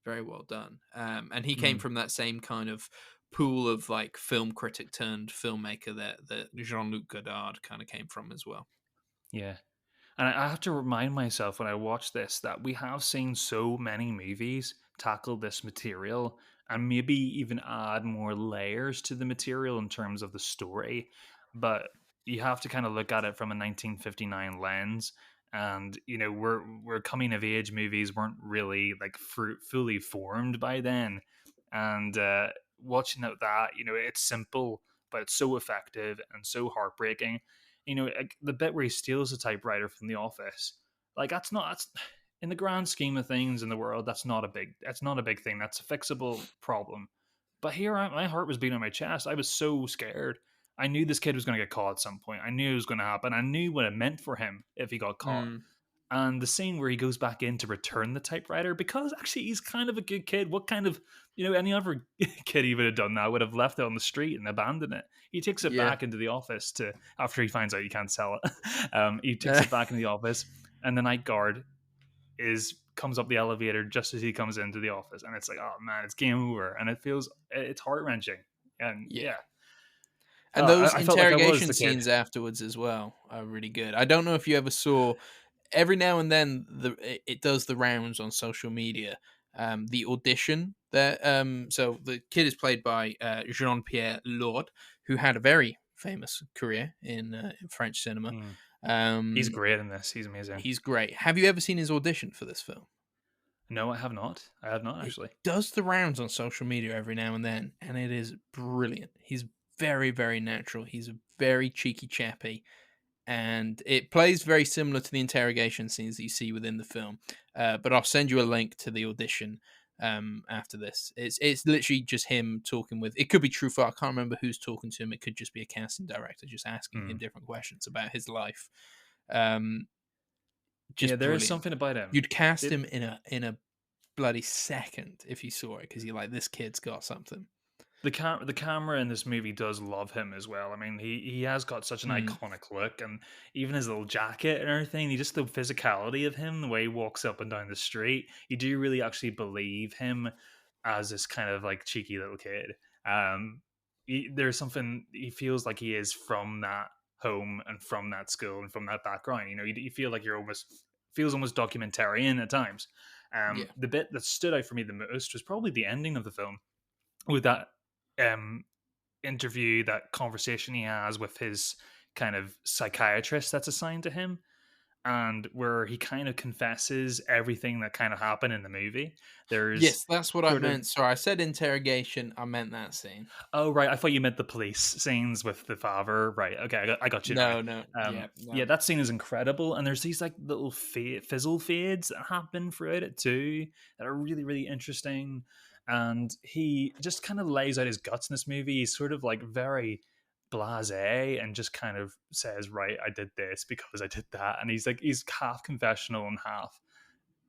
very well done. And he came Mm. from that same kind of pool of like film critic turned filmmaker that Jean-Luc Godard kind of came from as well. Yeah. And I have to remind myself when I watch this that we have seen so many movies tackle this material and maybe even add more layers to the material in terms of the story. But you have to kind of look at it from a 1959 lens. And we're coming of age movies weren't really like fully formed by then. And watching that, it's simple, but it's so effective and so heartbreaking. Like the bit where he steals the typewriter from the office, like that's in the grand scheme of things in the world, that's not a big thing. That's a fixable problem. But here, my heart was beating on my chest. I was so scared. I knew this kid was going to get caught at some point. I knew it was going to happen. I knew what it meant for him if he got caught. Mm, And the scene where he goes back in to return the typewriter, because actually he's kind of a good kid. What kind of, any other kid he would have done that would have left it on the street and abandoned it. He takes it yeah. back into the office to after he finds out you can't sell it. He takes it back into the office, and the night guard comes up the elevator just as he comes into the office, and it's like, oh man, it's game over, and it's heart wrenching, and Yeah. yeah, And those I felt like I was interrogation the kid. scenes afterwards as well are really good. I don't know if you ever saw, every now and then it does the rounds on social media. The audition that so the kid is played by Jean Pierre Lourdes, who had a very famous career in French cinema. Mm. He's Um, great in this. He's amazing. he's great. Have you ever seen his audition for this film? No, I have not. I have not It actually. does the rounds on social media every now and then, and it is brilliant. He's very, very natural. He's a very cheeky chappy, and it plays very similar to the interrogation scenes that you see within the film. But I'll send you a link to the audition after this. It's literally just him talking with. It could be Truffaut. I can't remember who's talking to him. It could just be a casting director just asking him Mm. different questions about his life. Um, Yeah, just there is brilliant. something about him. You'd cast It, him in a bloody second if you saw it, because you're like, this kid's got something. the camera in this movie does love him as well. I mean, he has got such an Mm, iconic look, and even his little jacket and everything. He just the physicality of him, the way he walks up and down the street. You do really actually believe him as this kind of like cheeky little kid. There's something he feels like he is from that home and from that school and from that background. You feel like you're almost feels almost documentarian at times. yeah. The bit that stood out for me the most was probably the ending of the film with that um interview, that conversation he has with his kind of psychiatrist that's assigned to him. and where he kind of confesses everything that kind of happened in the movie. There's Yes, that's what I sort of meant. Sorry, I said interrogation. I meant that scene. oh right, I thought you meant the police scenes with the father. Right, okay, I got you now. No, no, yeah, Yeah, no, that scene is incredible, and there's these like little fizzle fades that happen throughout it too that are really really interesting. And he just kind of lays out his guts in this movie. He's sort of like very blasé and just kind of says, "Right, I did this because I did that," and he's half confessional and half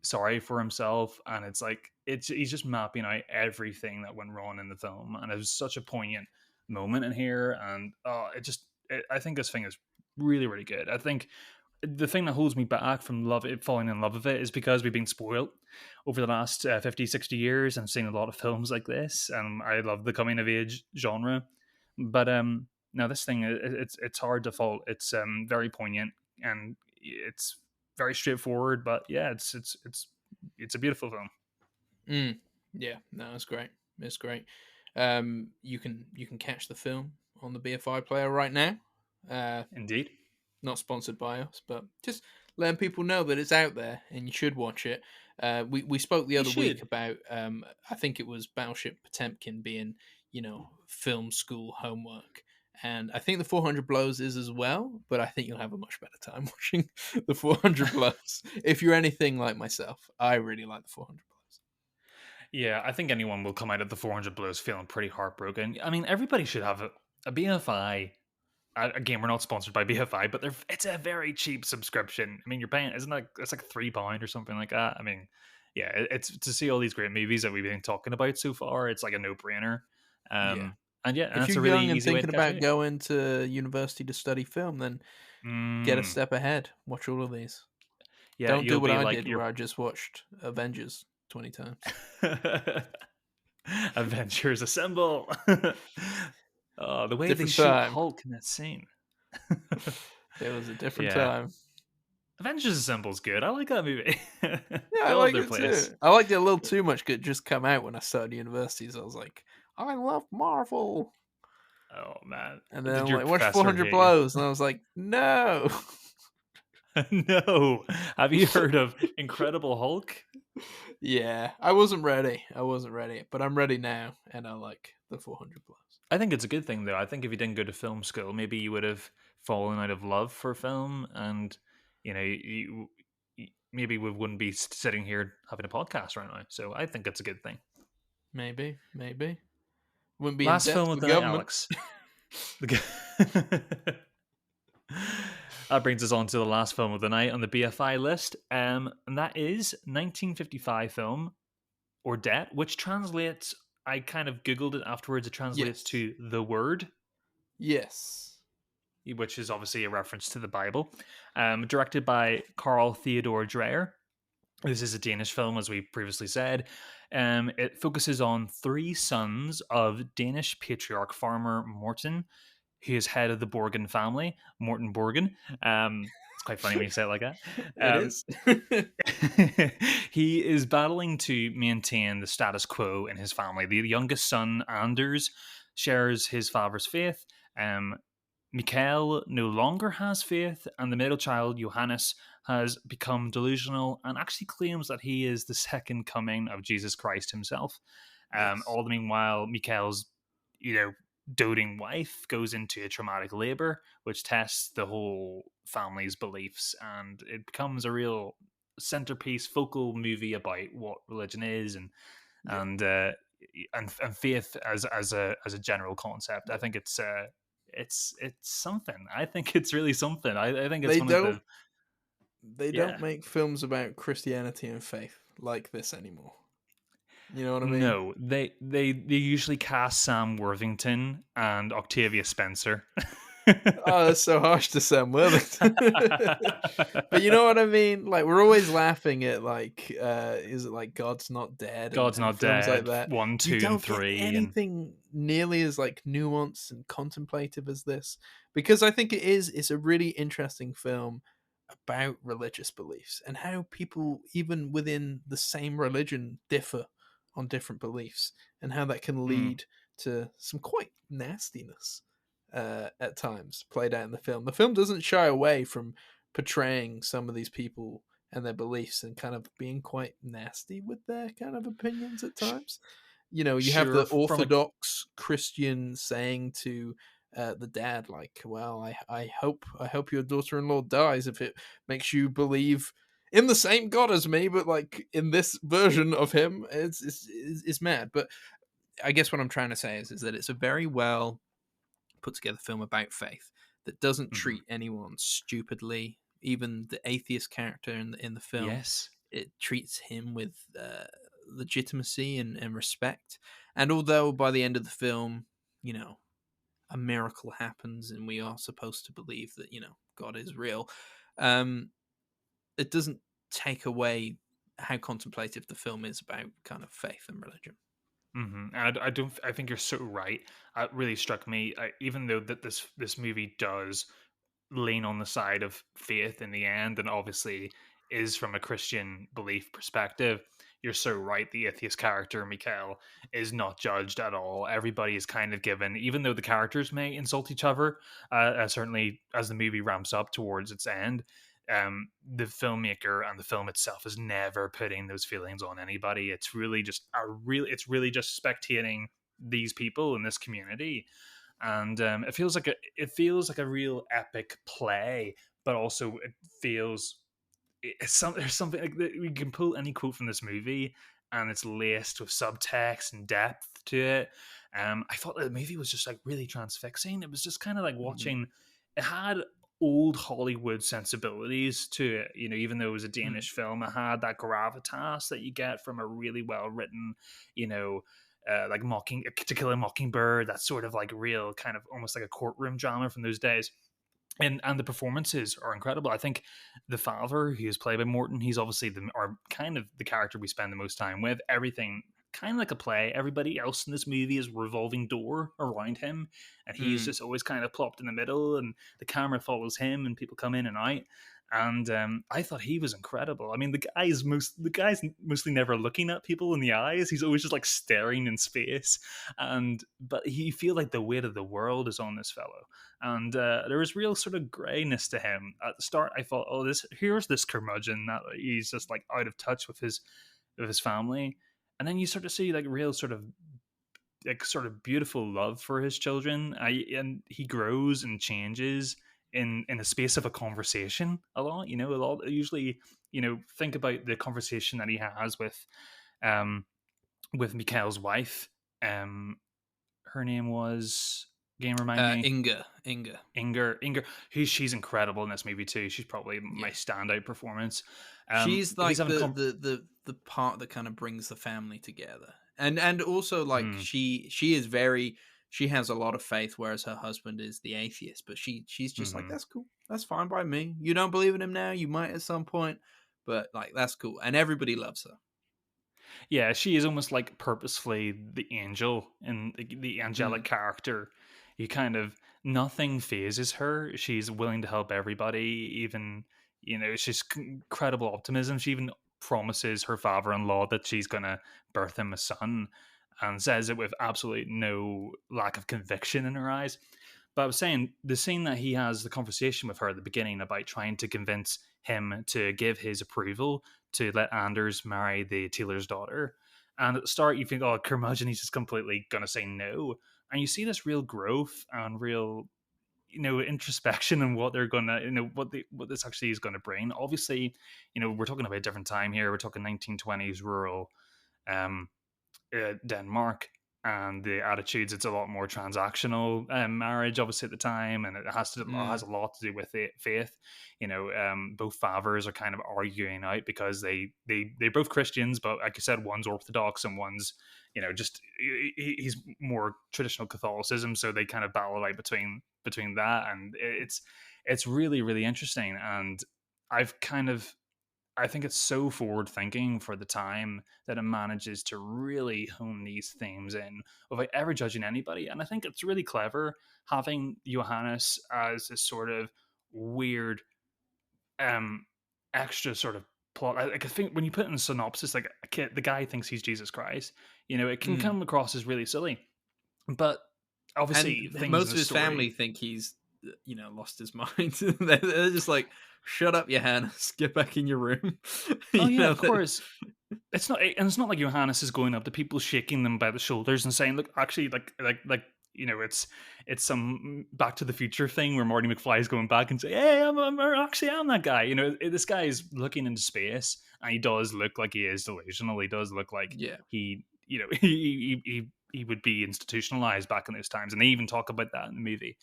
sorry for himself, and it's like he's just mapping out everything that went wrong in the film, and it was such a poignant moment in here. And I think this thing is really really good. I think the thing that holds me back from falling in love with it is because we've been spoiled over the last 50 60 years and seen a lot of films like this, and I love the coming of age genre. But now this thing, it's hard to fault. It's very poignant, and it's very straightforward, but yeah, it's a beautiful film. mm, yeah, no, it's great. It's great. You can catch the film on the BFI player right now. Uh, Indeed. Not sponsored by us, but just letting people know that it's out there and you should watch it. We spoke the You other week should. about I think it was Battleship Potemkin being film school homework, and I think the 400 Blows is as well. But I think you'll have a much better time watching the 400 Blows if you're anything like myself. I really like the 400 Blows. Yeah, I think anyone will come out of the 400 Blues feeling pretty heartbroken. I mean, everybody should have a BFI. Again, we're not sponsored by BFI, but it's a very cheap subscription. I mean, you're paying, isn't that, it's like £3 or something like that. I mean, yeah, it's to see all these great movies that we've been talking about so far. It's like a no brainer. Yeah, And yeah, and if that's you're a really young and easy way to thinking catch about it. going to university to study film, then get a Mm, step ahead. Watch all of these. yeah, Don't do you'll what be I like did, your where I just watched Avengers 20 times. Avengers Assemble. The way they Different shoot time. Hulk in that scene. It was a different Yeah. time. Avengers Assemble's good. I like that movie. Yeah, I They all have like their it place. too. I liked it a little too much. Could just come out when I started university. So I was like, I love Marvel. Oh man. And then Did I'm your like, watch professor 400 hate you? Blows. And I was like, no. No. Have you heard of Incredible Hulk? Yeah, I wasn't ready. I wasn't ready. But I'm ready now. And I like the 400 Blows. I think it's a good thing though. I think if you didn't go to film school, maybe you would have fallen out of love for film, and maybe we wouldn't be sitting here having a podcast right now. So I think it's a good thing. Maybe, maybe. Wouldn't be in Last debt film to of the the night, government. Alex. That brings us on to the last film of the night on the BFI list, and that is 1955 film Ordet, which translates. I kind of googled it afterwards. It translates Yes. to the word, Yes. which is obviously a reference to the Bible. Directed by Carl Theodor Dreyer. This is a Danish film, as we previously said. It focuses on three sons of Danish patriarch farmer Morten, who is head of the Borgen family, Morten Borgen. It's quite funny when you say it like that. It is. He is battling to maintain the status quo in his family. The youngest son, Anders, shares his father's faith. Mikael no longer has faith, and the middle child, Johannes, has become delusional and actually claims that he is the second coming of Jesus Christ himself. Yes. All the meanwhile, Mikael's, doting wife goes into a traumatic labor, which tests the whole family's beliefs, and it becomes a real centerpiece, focal movie about what religion is Yeah. and faith as a general concept. I think it's something. I think it's really something. I think it's They one of the don't yeah. make films about Christianity and faith like this anymore. You know what I mean? No, they usually cast Sam Worthington and Octavia Spencer. Oh, that's so harsh to Sam Worthington. But you know what I mean? Like, we're always laughing at, like, is it like God's Not Dead God's and Not films like Dead that. 1, You 2, and don't get 3, and anything nearly as, like, nuanced and contemplative as this. Because I think it's a really interesting film about religious beliefs and how people, even within the same religion, differ on different beliefs, and how that can lead to some quite nastiness at times played out in the film. The film doesn't shy away from portraying some of these people and their beliefs and kind of being quite nasty with their kind of opinions at times. You know, you have Sure, the from a Orthodox Christian saying to the dad, like, "Well, I hope your daughter-in-law dies if it makes you believe in the same God as me, but like in this version of him, it's mad." But I guess what I'm trying to say is that it's a very well put together film about faith that doesn't Mhm. treat anyone stupidly. Even the atheist character in the film, Yes. it treats him with legitimacy and respect. And although by the end of the film, you know, a miracle happens and we are supposed to believe that, you know, God is real, um, it doesn't take away how contemplative the film is about kind of faith and religion. And I don't. I think you're so right. It really struck me, even though that this movie does lean on the side of faith in the end, and obviously is from a Christian belief perspective. You're so right. The atheist character, Mikhail, is not judged at all. Everybody is kind of given, even though the characters may insult each other, certainly as the movie ramps up towards its end. The filmmaker and the film itself is never putting those feelings on anybody. It's really just spectating these people in this community, and it feels like a real epic play, but also it feels there's something like we can pull any quote from this movie, and it's laced with subtext and depth to it. I thought the movie was just like really transfixing. It was just kind of like Mhm. watching. It had old Hollywood sensibilities to it, even though it was a Mm. Danish film. It had that gravitas that you get from a really well written, you know, like To Kill a Mockingbird. That sort of like real kind of almost like a courtroom drama from those days. And the performances are incredible. I think the father, who is played by Morton, he's obviously kind of the character we spend the most time with. Everything kind of like a play. Everybody else in this movie is a revolving door around him, and he's Mm. just always kind of plopped in the middle, and the camera follows him, and people come in and out. And I thought he was incredible. I mean, the guy's mostly never looking at people in the eyes. He's always just like staring in space, but he feel like the weight of the world is on this fellow, and there was real sort of grayness to him at the start. I thought, oh, here's this curmudgeon that he's just like out of touch with his family, and then you sort of see like real sort of beautiful love for his children. And he grows and changes in the space of a conversation a lot. A lot usually. Think about the conversation that he has um with Mikhail's wife. Her name was, again, remind me. Inga. Inger, she's incredible in this movie too. She's probably my Yeah. standout performance. She's He's like having the part that kind of brings the family together. And also like mm, she is very she has a lot of faith, whereas her husband is the atheist. But she's just like, mhm. that's cool. That's fine by me. You don't believe in him now, you might at some point, but like that's cool. And everybody loves her. Yeah, she is almost like purposefully the angel and the angelic Mm, character. You kind of Nothing phases her. She's willing to help everybody. Even she's incredible optimism. She even promises her father-in-law that she's gonna birth him a son, and says it with absolute no lack of conviction in her eyes. But I was saying the scene that he has the conversation with her at the beginning about trying to convince him to give his approval to let Anders marry the Taylor's daughter. And at the start, you think, oh, curmudgeon, he's just completely going to say no. And you see this real growth and real, introspection and what they're going to, what this actually is going to bring. Obviously, we're talking about a different time here. We're talking 1920s rural um, Denmark, and the attitudes, it's a lot more transactional marriage obviously at the time, and it has mm, a lot to do with faith. Both fathers are kind of arguing out because they're both Christians, but like I said, one's Orthodox and one's just he's more traditional Catholicism, so they kind of battle right between that, and it's really really interesting. And I've kind of I think it's so forward thinking for the time that it manages to really hone these themes in without ever judging anybody. And I think it's really clever having Johannes as this sort of weird, um, extra sort of plot. I think when you put in a synopsis, like the guy thinks he's Jesus Christ, it can mm. come across as really silly. But And obviously, things in most the of his family story. think he's lost his mind. They're just like, shut up, Johannes, get back in your room. Oh yeah, of That, course. It's not like Johannes is going up to people, shaking them by the shoulders and saying, "Look, actually, it's some Back to the Future thing where Marty McFly is going back and say, "Hey, I'm that guy." This guy is looking into space, and he does look like he is delusional. He does look like yeah, he, he would be institutionalized back in those times, and they even talk about that in the movie.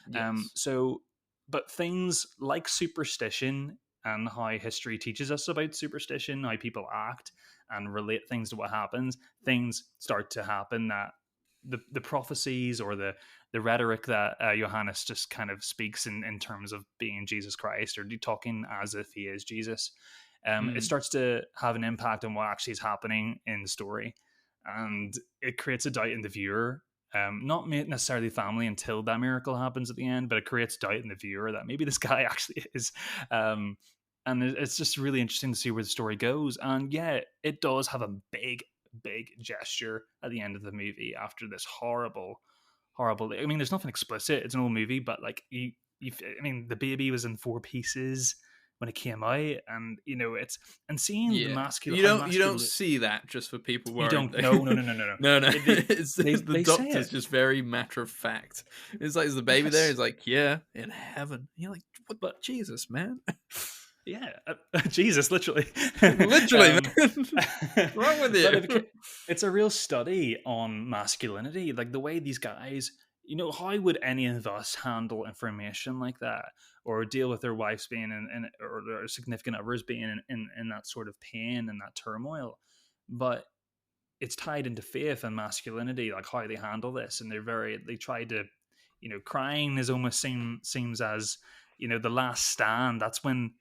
yes, So, but things like superstition and how history teaches us about superstition, how people act and relate things to what happens, things start to happen that the prophecies or the rhetoric that Johannes just kind of speaks in terms of being Jesus Christ or talking as if he is Jesus, it mm, starts to have an impact on what actually is happening in the story. And it creates a doubt in the viewer, not necessarily family until that miracle happens at the end, but it creates doubt in the viewer that maybe this guy actually is. And it's just really interesting to see where the story goes. And yeah, it does have a big gesture at the end of the movie after this horrible. I mean, there's nothing explicit. It's an old movie, but like I mean, the baby was in four pieces when it came out, and it's and seeing the yeah. masculine, You how don't masculine. see that just for people You worried. don't. No, no, no, no, no, no. No, no. They It's the they say doctor's it. just very matter of fact. It's like, is the baby there? Yes, He's like, yeah, in heaven. You're like, what? but Jesus, man. yeah, Jesus, literally. Literally, um, man. What's wrong with but you? it's a real study on masculinity, like the way these guys. How would any of us handle information like that, or deal with their wives being or their significant others being in that sort of pain and that turmoil? But it's tied into faith and masculinity, like how they handle this, and they try to, crying is almost seems as the last stand. That's when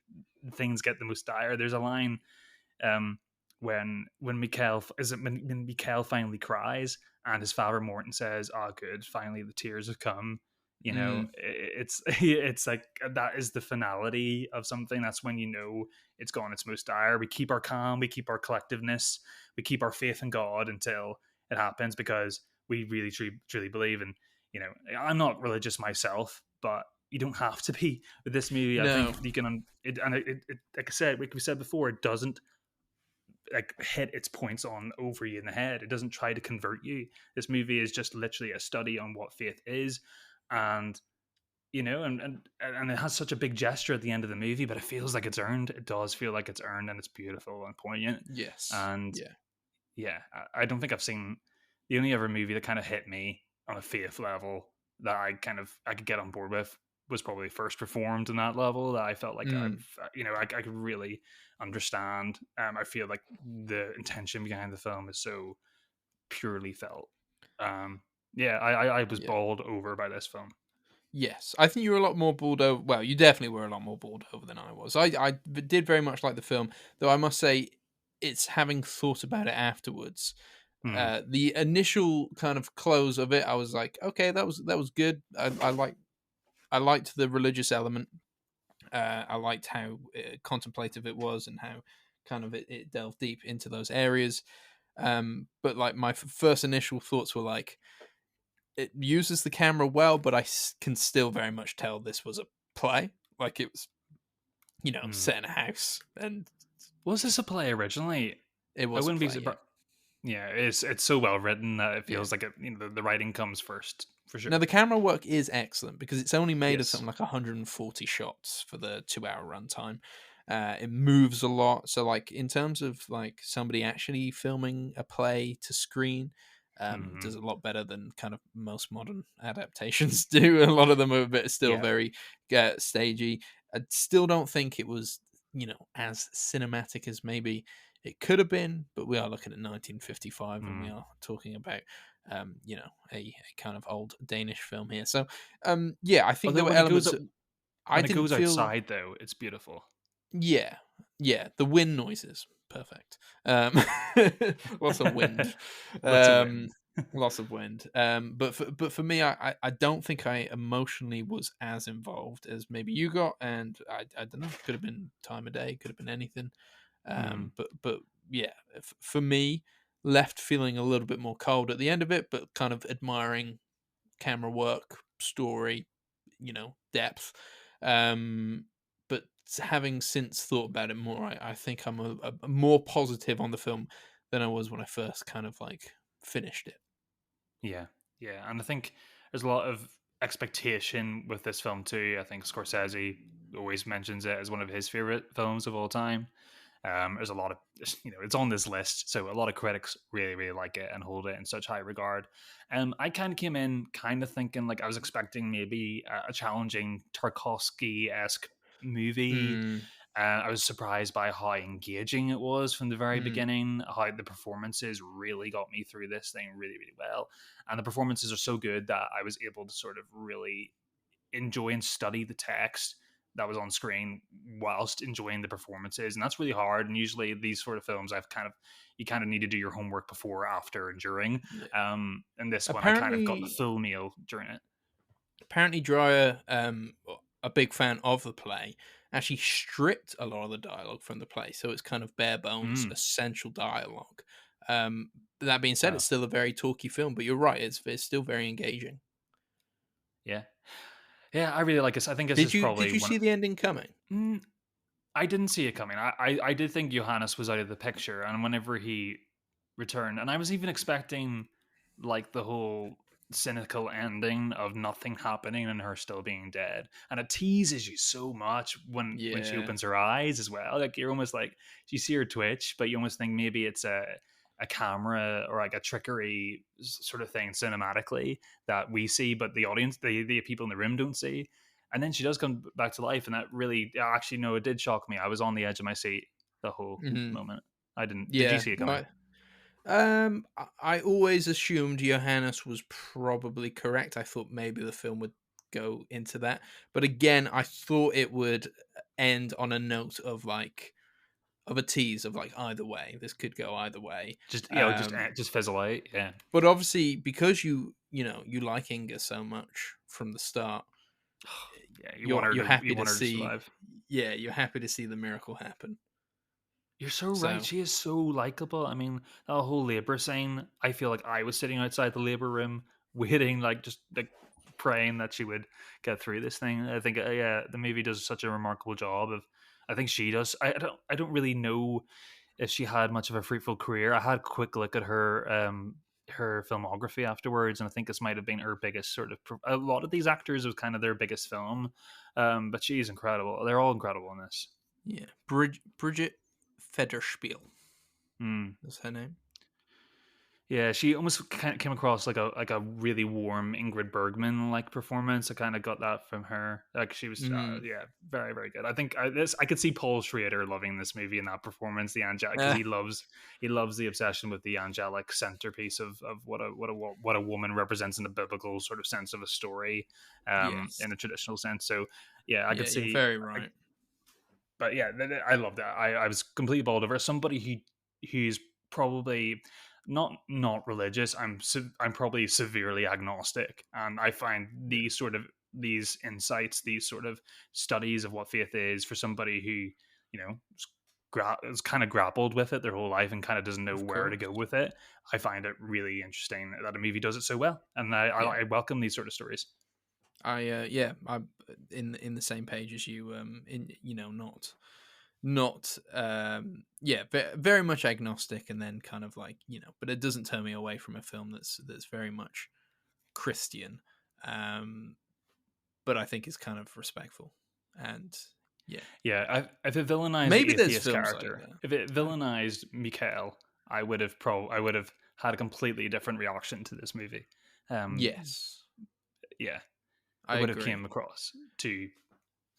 things get the most dire. There's a line um, when Mikhail is it when Mikhail finally cries and his father Morton says, "Oh, good, finally the tears have come." Mm, It's like that is the finality of something. That's when it's gone its most dire. We keep our calm, we keep our collectiveness, we keep our faith in God until it happens because we really truly believe. And I'm not religious myself, but you don't have to be with this movie. I no. think you can, like I said, like we said before, it doesn't like hit its points on over you in the head. It doesn't try to convert you. This movie is just literally a study on what faith is, and and it has such a big gesture at the end of the movie, but it feels like it's earned. It does feel like it's earned, and it's beautiful and poignant. Yes. And Yeah. yeah, I don't think I've seen the only other movie that kind of hit me on a faith level that I could get on board with was probably First Reformed in that level, that I felt like Mm, I could really understand. I feel like the intention behind the film is so purely felt. Yeah, I was yeah. bowled over by this film. Yes, I think you were a lot more bowled over. Well, you definitely were a lot more bowled over than I was. I did very much like the film, though I must say, it's having thought about it afterwards. Hmm. The initial kind of close of it, I was like, okay, that was good. I liked the religious element. I liked how contemplative it was and how kind of it delved deep into those areas. But like my first initial thoughts were like, it uses the camera well, but can still very much tell this was a play. Like it was, Hmm. set in a house, and Was this a play originally? it I was a wouldn't be play. Yeah, surprised. Yeah, it's so well written that it yeah. feels like the writing comes first for Now the sure. camera work is excellent because it's only made of Yes. something like 140 shots for the 2 hour runtime. It moves a lot, so like in terms of like somebody actually filming a play to screen, Hmm. does a lot better than kind of most modern adaptations do. A lot of them are a bit still Yeah. very stagey. I still don't think it was as cinematic as maybe it could have been, but we are looking at 1955 and we Mm. are talking about a kind of old Danish film here. So, yeah, I think there Although were elements. I when it didn't goes feel. outside though, it's beautiful. Yeah, yeah, the wind noises, perfect. Lots of wind, Lots of wind. um, lots of wind. But for me, I don't think I emotionally was as involved as maybe you got, and I don't know. Could have been time of day, could have been anything. Mm. But yeah, for me, left feeling a little bit more cold at the end of it, but kind of admiring camera work, story. depth. Um, but having since thought about it more, I think I'm a more positive on the film than I was when I first kind of like finished it. Yeah, yeah, and I think there's a lot of expectation with this film too. I think Scorsese always mentions it as one of his favorite films of all time. There's a lot of, it's on this list, so a lot of critics really, really like it and hold it in such high regard. I kind of came in kind of thinking like I was expecting maybe a challenging Tarkovsky esque movie. Mm, I was surprised by how engaging it was from the very mm, beginning, how the performances really got me through this thing really, really well. And the performances are so good that I was able to sort of really enjoy and study the text that was on screen whilst enjoying the performances. And that's really hard. And usually these sort of films, you kind of need to do your homework before, after, and during. yeah. And this one, I kind of got the Apparently, full meal during it. Dreyer, a big fan of the play, actually stripped a lot of the dialogue from the play, so it's kind of bare bones, Mm, essential dialogue. Um, that being said, wow. it's still a very talky film, but you're right, it's still very engaging. Yeah. Yeah, I really like this. I think this Did is you probably did you one. see the ending coming? Mm, I didn't see it coming. I did think Johannes was out of the picture, and whenever he returned, and I was even expecting like the whole cynical ending of nothing happening and her still being dead, and it teases you so much when she Yeah. opens her eyes as well. Like you're almost like you see her twitch, but you almost think maybe it's a camera or like a trickery sort of thing cinematically that we see, but the audience, the people in the room don't see. And then she does come back to life, and that really, actually, no, it did shock me. I was on the edge of my seat the whole Hmm. moment. I didn't. Did you Yeah. see it No. coming? I always assumed Johannes was probably correct. I thought maybe the film would go into that, but again, I thought it would end on a note of like of a tease of like either way. This could go either way. Just Um, just fizzle out. Yeah, but obviously, because you like Inga so much from the start, yeah. you're You happy to want her to see. survive. Yeah, you're happy to see the miracle happen. You're so right. So, She is so likable. I mean, that whole labor scene. I feel like I was sitting outside the labor room, waiting, like just like praying that she would get through this thing. I think, yeah, the movie does such a remarkable job of. I think she does. I don't really know if she had much of a fruitful career. I had a quick look at her filmography afterwards, and I think this might have been her biggest sort of. A lot of these actors was kind of their biggest film, but she's incredible. They're all incredible in this. yeah, Bridget Federspiel. Mm. That's her name. Yeah, she almost kind of came across like a really warm Ingrid Bergman like performance. I kind of got that from her. Like she was, Mm. yeah, very very good. I think I could see Paul Schrader loving this movie and that performance, the angelic, because Eh, he loves the obsession with the angelic centerpiece of what a woman represents in the biblical sort of sense of a story, yes. in a traditional sense. So yeah, I Yeah, could you're see. very right. But yeah, I love that. I was completely bowled over. Somebody who's probably not religious. I'm probably severely agnostic, and I find Yeah. these insights, these sort of studies of what faith is for somebody who is kind of grappled with it their whole life and kind of doesn't know Of where to go course. with it. I find it really interesting that a movie does it so well, and Yeah. I welcome these sort of stories. I'm in the same page as you. In not very much agnostic, and then kind of like but it doesn't turn me away from a film that's very much Christian, um, but I think is kind of respectful, and yeah, Yeah, if it villainized the maybe there's atheist films like character, that. if it villainized Mikhail, I would have had a completely different reaction to this movie. Um, Yes, yeah, it I would have came agree. across too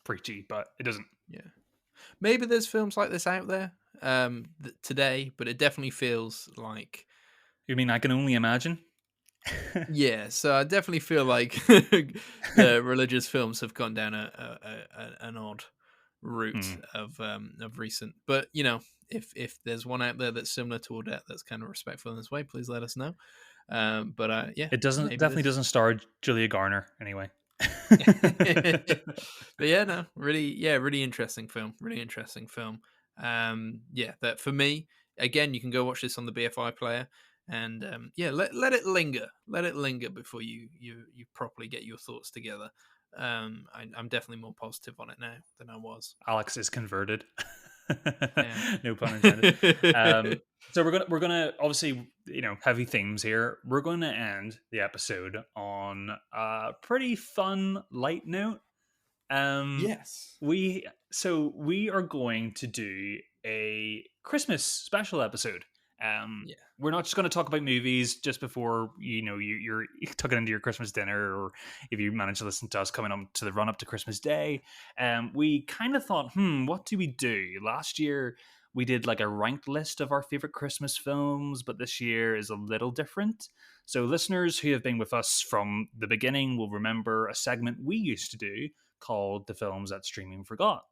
preachy, but it doesn't. Yeah, maybe there's films like this out there today, but it definitely feels like. You mean I can only imagine? Yeah, so I definitely feel like the religious films have gone down an odd route Hmm. of recent. But if there's one out there that's similar to Ordet that's kind of respectful in this way, please let us know. But yeah, It doesn't maybe definitely this. doesn't star Julia Garner anyway. But yeah, no, really, yeah, really interesting film. Really interesting film. Yeah, that for me, again, you can go watch this on the BFI player, and yeah, let it linger, let it linger before you properly get your thoughts together. I'm definitely more positive on it now than I was. Alex is converted. Yeah. No pun intended. So we're gonna obviously, heavy themes here. We're going to end the episode on a pretty fun light note. Um, Yes. we are going to do a Christmas special episode. Yeah. We're not just going to talk about movies just before you're tucking into your Christmas dinner, or if you manage to listen to us coming up to the run up to Christmas Day. We kind of thought, what do we do? Last year we did like a ranked list of our favorite Christmas films, but this year is a little different. So listeners who have been with us from the beginning will remember a segment we used to do called The Films That Streaming Forgot.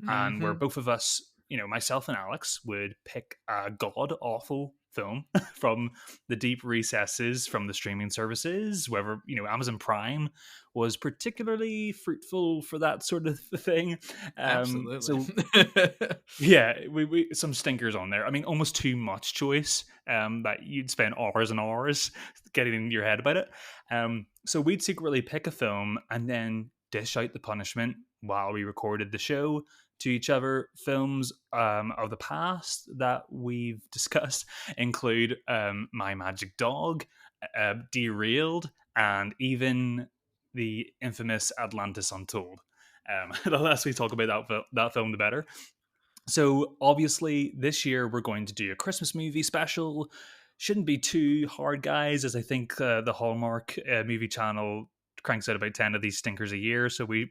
And where Mm-hmm. both of us, myself and Alex, would pick a god awful film from the deep recesses from the streaming services, whether, Amazon Prime was particularly fruitful for that sort of thing. Absolutely. So yeah, we some stinkers on there. I mean, almost too much choice. That you'd spend hours and hours getting in your head about it. So we'd secretly pick a film and then dish out the punishment while we recorded the show to each other. Films of the past that we've discussed include My Magic Dog, Derailed, and even the infamous Atlantis Untold. The less we talk about that film, the better. So obviously, this year we're going to do a Christmas movie special. Shouldn't be too hard, guys, as I think the Hallmark movie channel cranks out about 10 of these stinkers a year. So we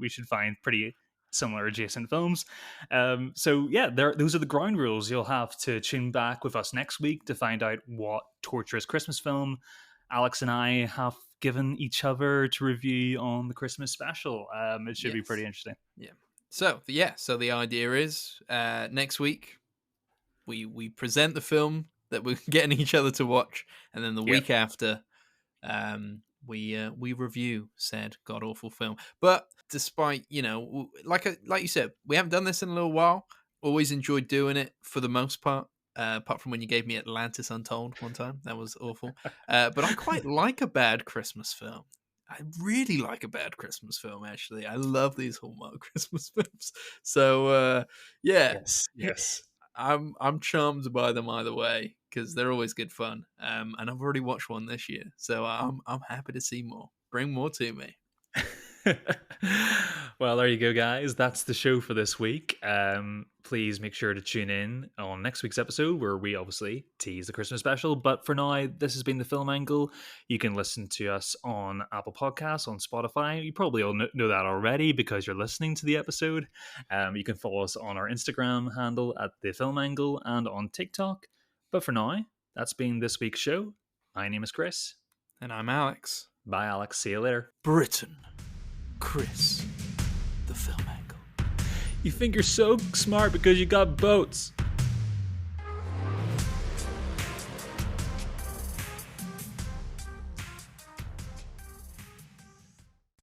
should find pretty similar adjacent films. So yeah, those are the ground rules. You'll have to tune back with us next week to find out what torturous Christmas film Alex and I have given each other to review on the Christmas special. It should be pretty interesting. Yeah. So the idea is next week we present the film that we're getting each other to watch, and then the week after we review said god awful film. But despite like you said, we haven't done this in a little while. Always enjoyed doing it for the most part. Apart from when you gave me Atlantis Untold one time, that was awful. But I quite like a bad Christmas film. I really like a bad Christmas film, actually. I love these Hallmark Christmas films. So Yes. I'm charmed by them either way because they're always good fun. And I've already watched one this year, so I'm happy to see more. Bring more to me. Well, there you go, guys. That's the show for this week. Please make sure to tune in on next week's episode where we obviously tease the Christmas special. But for now, this has been The Film Angle. You can listen to us on Apple Podcasts, on Spotify. You probably all know that already because you're listening to the episode. You can follow us on our Instagram handle at The Film Angle and on TikTok. But for now, that's been this week's show. My name is Chris. And I'm Alex. Bye, Alex. See you later. Britain. Chris. The Film Angle. You think you're so smart because you got boats.